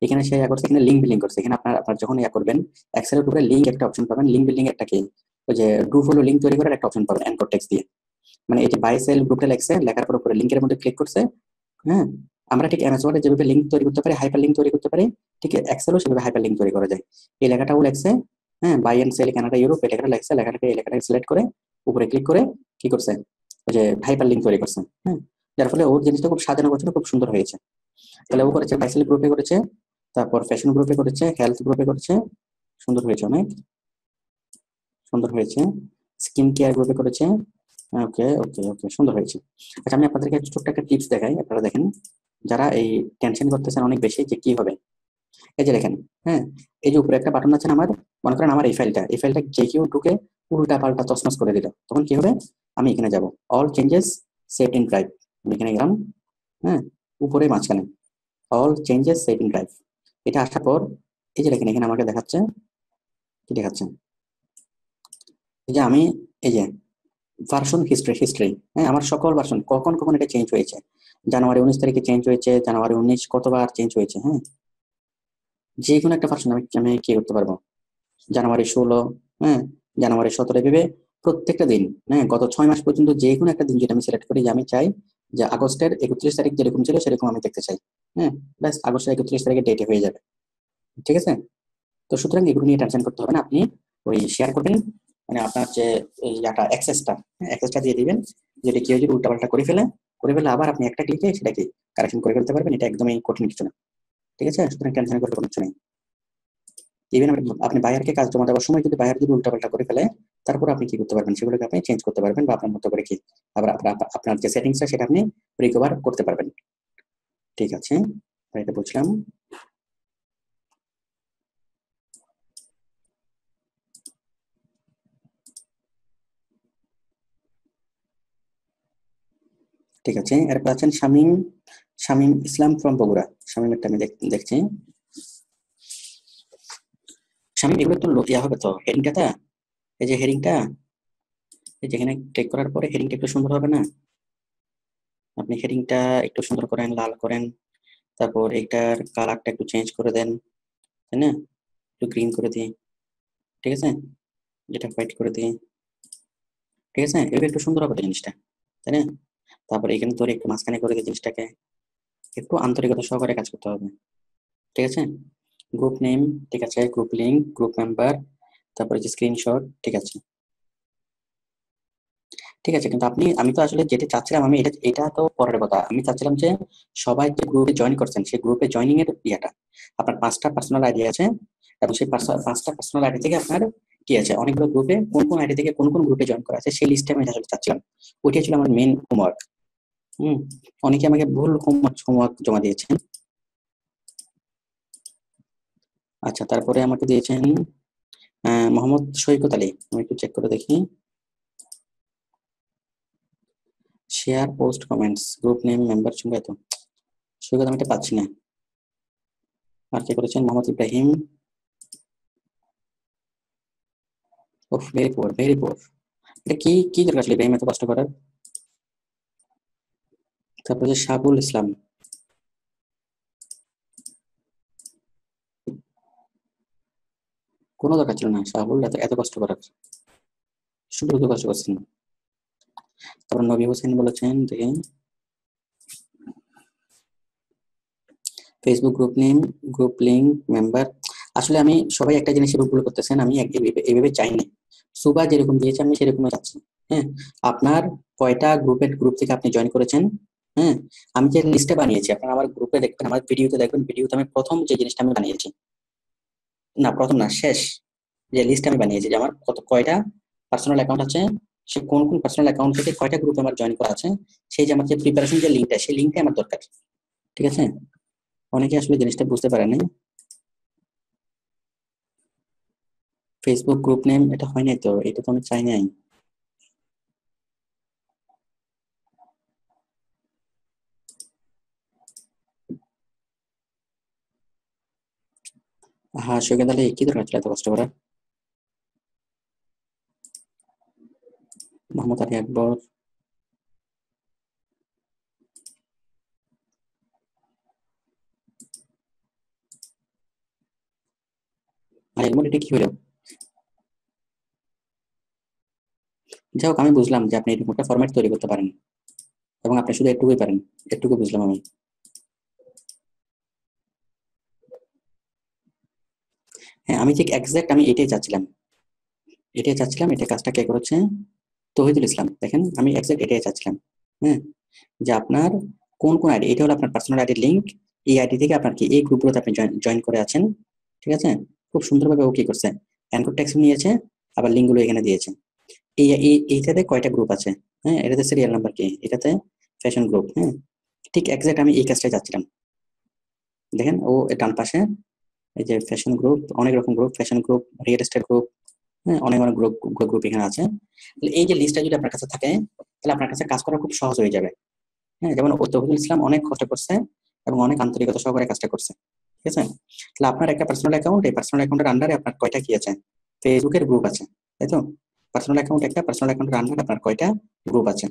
এখানে সে করছে, এখানে লিঙ্ক বিল্ডিং করছে। এখানে আপনার আপনার যখন করবেন, এক্সেলের উপরে লিঙ্ক একটা অপশন পাবেন, লিঙ্ক বিল্ডিং একটা কি, ওই যে গ্রুপ হলো লিঙ্ক তৈরি করার একটা অপশন পাবেন অ্যাঙ্কর টেক্সট দিয়ে। মানে এই যে বাই সেল গ্রুপটা লেখছে, লেখার পর উপরে লিঙ্কের মধ্যে ক্লিক করছে। হ্যাঁ, আমরা ঠিক এমএস ওয়ার্ডে যেভাবে লিঙ্ক তৈরি করতে পারি, হাইপার লিঙ্ক তৈরি করতে পারি, ঠিক এক্সেলও সেভাবে হাইপার লিঙ্ক তৈরি করা যায়। এই লেখাটাও লেখছে, হ্যাঁ, buy and sell Canada Europe, এই লেখাটা লেখছে, লেখাটাকে এই লেখাটাকে সিলেক্ট করে উপরে ক্লিক করে কি করছে, ওই যে হাইপার লিঙ্ক তৈরি করছে। হ্যাঁ, যার ফলে ওর জিনিসটা খুব সাজানো করছিল, খুব সুন্দর হয়েছে। তাহলে ও করেছে বাইসেল গ্রুপে করেছে, তারপর ফ্যাশন গ্রুপে করেছে, হেলথ গ্রুপে করেছে, সুন্দর হয়েছে, অনেক সুন্দর হয়েছে। স্কিন কেয়ার গ্রুপে করেছে। ওকে ওকে ওকে, সুন্দর হয়েছে। আচ্ছা, আমি আপনাদেরকে ছোট্ট একটা টিপস দেখাই, আপনারা দেখেন, যারা এই টেনশন করতেছেন অনেক বেশি যে কি হবে। এই যে দেখেন, হ্যাঁ, এই যে উপরে একটা বাটন আছে আমার, মনে করেন আমার এই ফাইলটা যে কেউ ঢুকে উল্টা পাল্টা তছনছ করে দিল, তখন কি হবে? আমি এখানে যাব, all changes save in drive, আমি এখানে গেলাম। হ্যাঁ, উপরে মাঝখানে all changes save in drive, এটা আসার পর এই যে দেখেন, এখানে আমাকে দেখাচ্ছে, কি দেখাচ্ছে, এই যে আমি, এই যে ভার্সন হিস্ট্রি, হ্যাঁ, আমার সকল ভার্সন কখন কখন এটা চেঞ্জ হয়েছে, জানুয়ারি 19 তারিখে চেঞ্জ হয়েছে, জানুয়ারি 19 কতবার চেঞ্জ হয়েছে। হ্যাঁ, যে কোনো একটা ভার্সন আমি আমি কি করতে পারবো, জানুয়ারি 16, হ্যাঁ, জানুয়ারি 17, ভেবে প্রত্যেকটা দিন, হ্যাঁ, গত 6 মাস পর্যন্ত যে কোনো একটা দিন যেটা আমি সিলেক্ট করি, যে আমি চাই যে আগস্টের 31 তারিখ যেরকম ছিল সেরকম আমি দেখতে চাই। হ্যাঁ, ব্যাস আগস্টের 31 তারিখে ডেটে হয়ে যাবে। ঠিক আছে, তো সুতরাং এগুলো নিয়ে টেনশন করতে হবে না, আপনি ওই শেয়ার করবেন, মানে আপনার যে ইয়াটা অ্যাক্সেসটা দিয়ে দিবেন, যেটা কেউ যদি উল্টাপাল্টা করে ফেলে আবার আপনি একটা ক্লিকে সেটাকে কারেকশন করে ফেলতে পারবেন, এটা একদমই কঠিন কিছু না। ঠিক আছে, সুতরাং টেনশন করতে কোনো কিছু নেই। ইভেন আপনি বায়ারকে কাজ জমা দেওয়ার সময় যদি বায়ার যদি উল্টাপাল্টা করে ফেলে, তারপর আপনি কি করতে পারবেন, সেগুলোকে আপনি চেঞ্জ করতে পারবেন, বা আপনার মতো করে কি আবার আপনার যে সেটিংসটা সেটা আপনি রিকভার করতে পারবেন। ঠিক আছে, এটা বুঝলাম। ঠিক আছে, এরপর আছেন শামীম ইসলাম ফ্রম বগুড়া। শামীম একটা আমি দেখছি। স্বামী এগুলো একটু ইয়া হবে তো, হেডিংটা, এই যে হেডিংটা, এই যেখানে ক্লিক করার পরে হেডিংটা একটু সুন্দর হবে না? আপনি হেডিংটা একটু সুন্দর করেন, লাল করেন, তারপর এটার কালারটা একটু চেঞ্জ করে দেন, তাই না? একটু গ্রিন করে দিই, ঠিক আছে? যেটা হোয়াইট করে দিই, ঠিক আছে? এবার একটু সুন্দর হবে তো জিনিসটা, তাই না? তারপর এখানে ধরে একটু মাঝখানে করে দিই জিনিসটাকে, একটু আন্তরিকতা সহকারে কাজ করতে হবে, ঠিক আছে? গ্রুপ নেম, ঠিক আছে, গ্রুপ লিঙ্ক, গ্রুপ মেম্বার, তারপরে যে স্ক্রিনশট, ঠিক আছে, ঠিক আছে। কিন্তু আমি তো আসলে যেটা চাচ্ছিলাম, আমি এটা এটা তো পরের কথা, আমি চাচ্ছিলাম যে সবাই যে গ্রুপে জয়েন করছেন সেই গ্রুপে জয়েনিং এর ইয়েটা, আপনার 5টা পার্সোনাল আইডি আছে, এবং সেই 5টা পার্সোনাল আইডি থেকে আপনার কি আছে, অনেকগুলো গ্রুপে কোন কোন আইডি থেকে কোন কোন গ্রুপে জয়েন করা আছে সেই লিস্টে আমি আসলে চাচ্ছিলাম। ওইটাই ছিল আমার মেইন হোমওয়ার্ক। হুম। অনেকে আমাকে ভুল হোমওয়ার্ক জমা দিয়েছেন। আচ্ছা, তারপরে আমাকে দিয়েছেন মোহাম্মদ সৈকত আলী, আমি একটু চেক করে দেখি। Share post comments, group name, member সঙ্গে, তো সৈকত আমি এটা পাচ্ছি না। আর কে করেছেন? মোহাম্মদ ইব্রাহিম। ওহ, ভেরি পুয়ার, ভেরি পুয়ার। এটা কি কি দরকার ছিল ইব্রাহিম এত কষ্ট করার? তারপরে যে শাহুল ইসলাম, কোনো দরকার ছিল না শাহুল এত এত কষ্ট করার, শুধু শুধু কষ্ট করছেন। তারপর নবী হোসেন বলেছেন দেখি, Facebook group name, group link, member. আসলে আমি সবাই একটা জিনিস ভুল করতেছেন, আমি এইভাবে চাইনি। সুবা যেরকম দিয়েছে আমি সেরকমই চাচ্ছি। হ্যাঁ, আপনার কয়টা গ্রুপ থেকে আপনি জয়েন করেছেন? হ্যাঁ, আমি যে লিস্টে বানিয়েছি, আপনারা আমার গ্রুপে দেখবেন, আমার ভিডিওতে দেখবেন, ভিডিওতে আমি প্রথম যে জিনিসটা আমি বানিয়েছি, না প্রথম না, শেষ যে লিস্ট আমি বানিয়েছি যে আমার কয়টা পার্সোনাল অ্যাকাউন্ট আছে, সে কোন কোন পার্সোনাল অ্যাকাউন্ট থেকে কয়টা গ্রুপে আমার জয়েন করা আছে, সেই যে আমার যে প্রিপারেশন যে লিঙ্কটা, সেই লিঙ্কটা আমার দরকার, ঠিক আছে? অনেকে আসলে জিনিসটা বুঝতে পারেনি। ফেসবুক গ্রুপ নেম, এটা হয় নাই তো, এটা তো আমি চাই নাই। হ্যাঁ, সৈকত আলী, কি দরকার ছিল এত কষ্ট করার? মোহাম্মদ আলী আকবর, আর এর মধ্যে এটা কি হলো? যাই হোক, আমি বুঝলাম যে আপনি এরকম একটা ফরম্যাট তৈরি করতে পারেন, এবং আপনি শুধু একটুকুই পারেন, একটুকু বুঝলাম আমি। হ্যাঁ, আমি ঠিক এক্সাক্ট আমি এটাই চাচ্ছিলাম, এটা কাজটা কে করেছে? তহিদুল ইসলাম। দেখেন, আমি এক্সাক্ট এটাই চাচ্ছিলাম। হ্যাঁ, যে আপনার কোন কোন আইডি, এটা হলো আপনার পার্সোনাল আইডি লিঙ্ক, এই আইডি থেকে আপনার কি এই গ্রুপগুলোতে আপনি জয়েন করে আছেন, ঠিক আছে? খুব সুন্দরভাবে ও কি করছে, অ্যানকর ট্যাক্স নিয়েছে, আবার লিঙ্কগুলো এখানে দিয়েছে। এইটাতে কয়টা গ্রুপ আছে? হ্যাঁ, এটাতে সিরিয়াল নাম্বার কি, এটাতে ফ্যাশন গ্রুপ। হ্যাঁ, ঠিক এক্সাক্ট আমি এই কাজটাই চাচ্ছিলাম। দেখেন, ও ডান পাশে এই যে ফ্যাশন গ্রুপ, অনেক রকম group, fashion group, real estate group, হ্যাঁ, অনেক অনেক গ্রুপ গ্রুপ এখানে আছে। এই যে লিস্টটা যদি আপনার কাছে থাকে, তাহলে আপনার কাছে কাজ করা খুব সহজ হয়ে যাবে। হ্যাঁ, যেমন তৌহিদুল ইসলাম অনেক কষ্ট করছে এবং অনেক আন্তরিকতা সহকারে কাজটা করছে, ঠিক আছে? তাহলে আপনার একটা পার্সোনাল অ্যাকাউন্ট, এই পার্সোনাল অ্যাকাউন্টের আন্ডারে আপনার কয়টা কি আছে? ফেসবুকের গ্রুপ আছে, তাই তো? পার্সোনাল অ্যাকাউন্ট একটা, পার্সোনাল অ্যাকাউন্টের আন্ডারে আপনার কয়টা গ্রুপ আছে?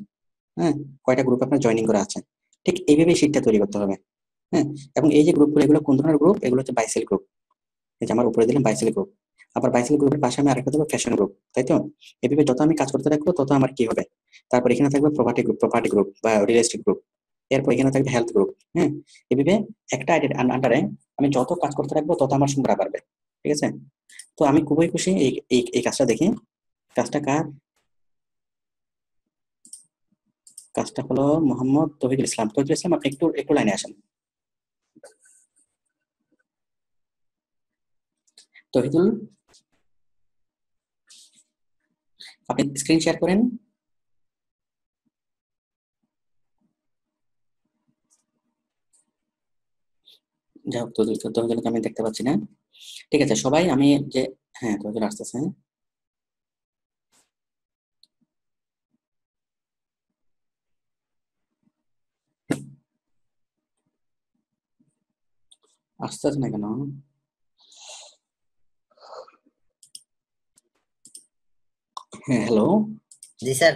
হ্যাঁ, কয়টা গ্রুপ আপনার জয়েনিং করা আছে? ঠিক এইভাবেই শিটটা তৈরি করতে হবে। হ্যাঁ, এবং এই যে গ্রুপগুলো, এগুলো কোন ধরনের গ্রুপ? এগুলো হচ্ছে বাইসেল গ্রুপ। এই যে আমার উপরে দিলাম বাইসেল গ্রুপ, আবার বাইসেল গ্রুপের পাশে আমি আরেকটা দেবো ফ্যাশন গ্রুপ, তাই তো? এভাবে যত আমি কাজ করতে থাকবো তত আমার কি হবে, তারপর এখানে থাকবে প্রপার্টি গ্রুপ বা রিয়েল এস্টেট গ্রুপ, এরপর এখানে থাকবে হেলথ গ্রুপ। হ্যাঁ, এভাবে একটা আইডির আন্ডারে আমি যত কাজ করতে থাকবো তত আমার সংখ্যা বাড়বে, ঠিক আছে? তো আমি খুবই খুশি এই এই কাজটা দেখি। কাজটা কার? কাজটা হলো মোহাম্মদ তহিদুল ইসলাম। তহিদুল ইসলাম, আপনি একটু একটু লাইনে আসেন। তহিদুল, আপনি স্ক্রিন শেয়ার করেন। যাই হোক, তহিদুলকে আমি দেখতে পাচ্ছি না। ঠিক আছে সবাই, আমি যে, হ্যাঁ তহিদুল আসতেছে, আসতেছে না কেন? হ্যাঁ, হ্যালো। জি স্যার,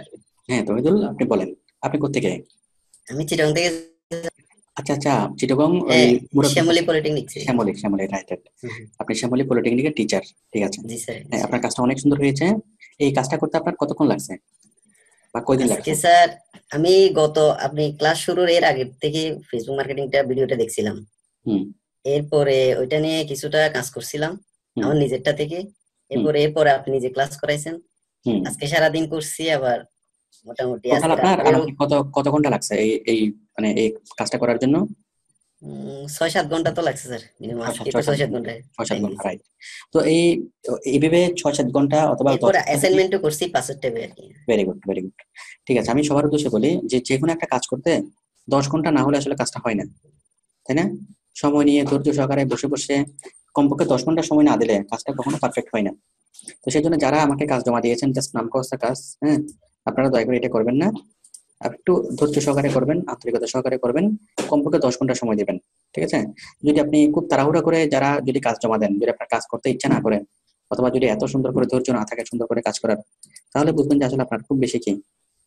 হ্যাঁ, তহিদুল, আপনি বলেন, আপনি কোত্থেকে? আমি চিটাগং থেকে। আচ্ছা আচ্ছা, চিটাগং ওই হ্যাঁ, মুরাদ শ্যামলী পলিটেকনিক থেকে। Shyamoli, right right. আপনি শ্যামলী পলিটেকনিকের টিচার, ঠিক আছে। জি স্যার। হ্যাঁ, আপনার কাজটা অনেক সুন্দর হয়েছে। এই কাজটা করতে আপনার কতক্ষণ লাগছে বা কয়দিন আজকে লাগছে? স্যার আমি আপনি ক্লাস শুরুর এর আগে থেকে ফেসবুক মার্কেটিংটা ভিডিওটা দেখছিলাম। হুম এরপরে ওইটা নিয়ে কিছুটা কাজ করছিলাম হুম আমার নিজেরটা থেকে। এরপরে আপনি যে ক্লাস করাইছেন, হুম। আজকে সারাদিন করছি, আবার মোটামুটি টোটাল আজকে আপনার রাত্রেও কত ঘন্টা লাগছে এই এই মানে এই কাজটা করার জন্য? 6-7 ঘন্টা তো লাগছে স্যার, মিনিমাম আজকে তো 6-7 ঘন্টা 6-7 টাইম ঘন্টা, দিয়েছি। রাইট। তো এইভাবে 6-7 ঘন্টা অথবা 10 এরপরে ঘন্টা। অ্যাসাইনমেন্টও করছি 5 ট্যাবে আর কি। Very good, very good. ঠিক আছে, আমি সবার উদ্দেশ্যে বলি যে কোনো একটা কাজ করতে 10 ঘন্টা না হলে আসলে কাজটা হয় না, তাই না? সময় নিয়ে ধৈর্য সহকারে বসে বসে কমপক্ষে 10 ঘন্টা সময় না দিলে কাজটা কখনো পারফেক্ট হয় না। তো সেই জন্য যারা আমাকে কাজ জমা দিয়েছেন, জাস্ট নাম কস্তা কাজ, হ্যাঁ, আপনারা দয়া করে এটা করবেন না। একটু ধৈর্য সহকারে করবেন, আন্তরিকতা সহকারে করবেন, কমপক্ষে 10 ঘন্টা সময় দিবেন, ঠিক আছে? যদি আপনি খুব তাড়াহুড়া করে যারা যদি কাজ জমা দেন, যদি আপনার কাজ করতে ইচ্ছা না করেন, অথবা যদি এত সুন্দর করে ধৈর্য না থাকে সুন্দর করে কাজ করার, তাহলে বুঝবেন যে আসলে আপনার খুব বেশি কি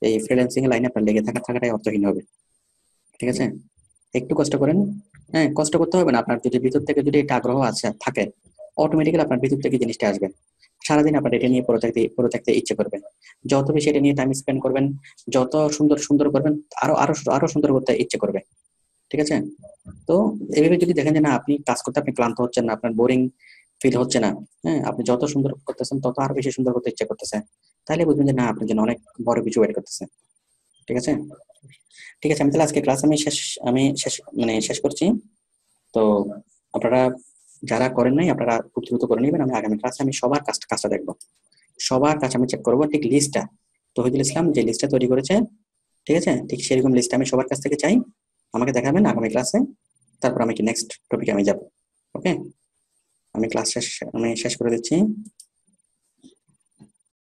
এই ফ্রিল্যান্সিং এর লাইনে আপনার লেগে থাকাটাই অর্থহীন হবে, ঠিক আছে? একটু কষ্ট করেন। হ্যাঁ, কষ্ট করতে হবে না, আপনার যদি ভিতর থেকে যদি এটা আগ্রহ আছে থাকে, অটোমেটিক্যালি আপনার ভিতর থেকে জিনিসটা আসবে। সারাদিন আপনার এটা নিয়ে পড়ে থাকতে ইচ্ছে করবে। যত বেশি এটা নিয়ে টাইম স্পেন্ড করবেন, যত সুন্দর করবেন, আরো আরো আরো সুন্দর করতে ইচ্ছে করবে, ঠিক আছে? তো এইভাবে যদি দেখেন যে না, আপনি কাজ করতে আপনি ক্লান্ত হচ্ছেন না, আপনার বোরিং ফিল হচ্ছে না, হ্যাঁ, আপনি যত সুন্দর করতেছেন তত আরো বেশি সুন্দর করতে ইচ্ছে করতেছে, তাহলে বুঝবেন যে না, আপনার জন্য অনেক বড় কিছু ওয়েট করতেছে, ঠিক আছে? ঠিক আছে, আমি তাহলে আজকে ক্লাস শেষ করছি। তো আপনারা যারা করেন নাই, আপনারা খুব দ্রুত করে নেবেন। আমি আগামী ক্লাসে আমি সবার কাজটা দেখবো, সবার কাজ আমি চেক করবো, ঠিক লিস্টটা তহিদুল ইসলাম যে লিস্টটা তৈরি করেছে, ঠিক আছে, ঠিক সেরকম লিস্ট আমি সবার কাছ থেকে চাই, আমাকে দেখাবেন আগামী ক্লাসে। তারপর আমি কি নেক্সট টপিকে আমি যাব। ওকে, আমি শেষ করে দিচ্ছি।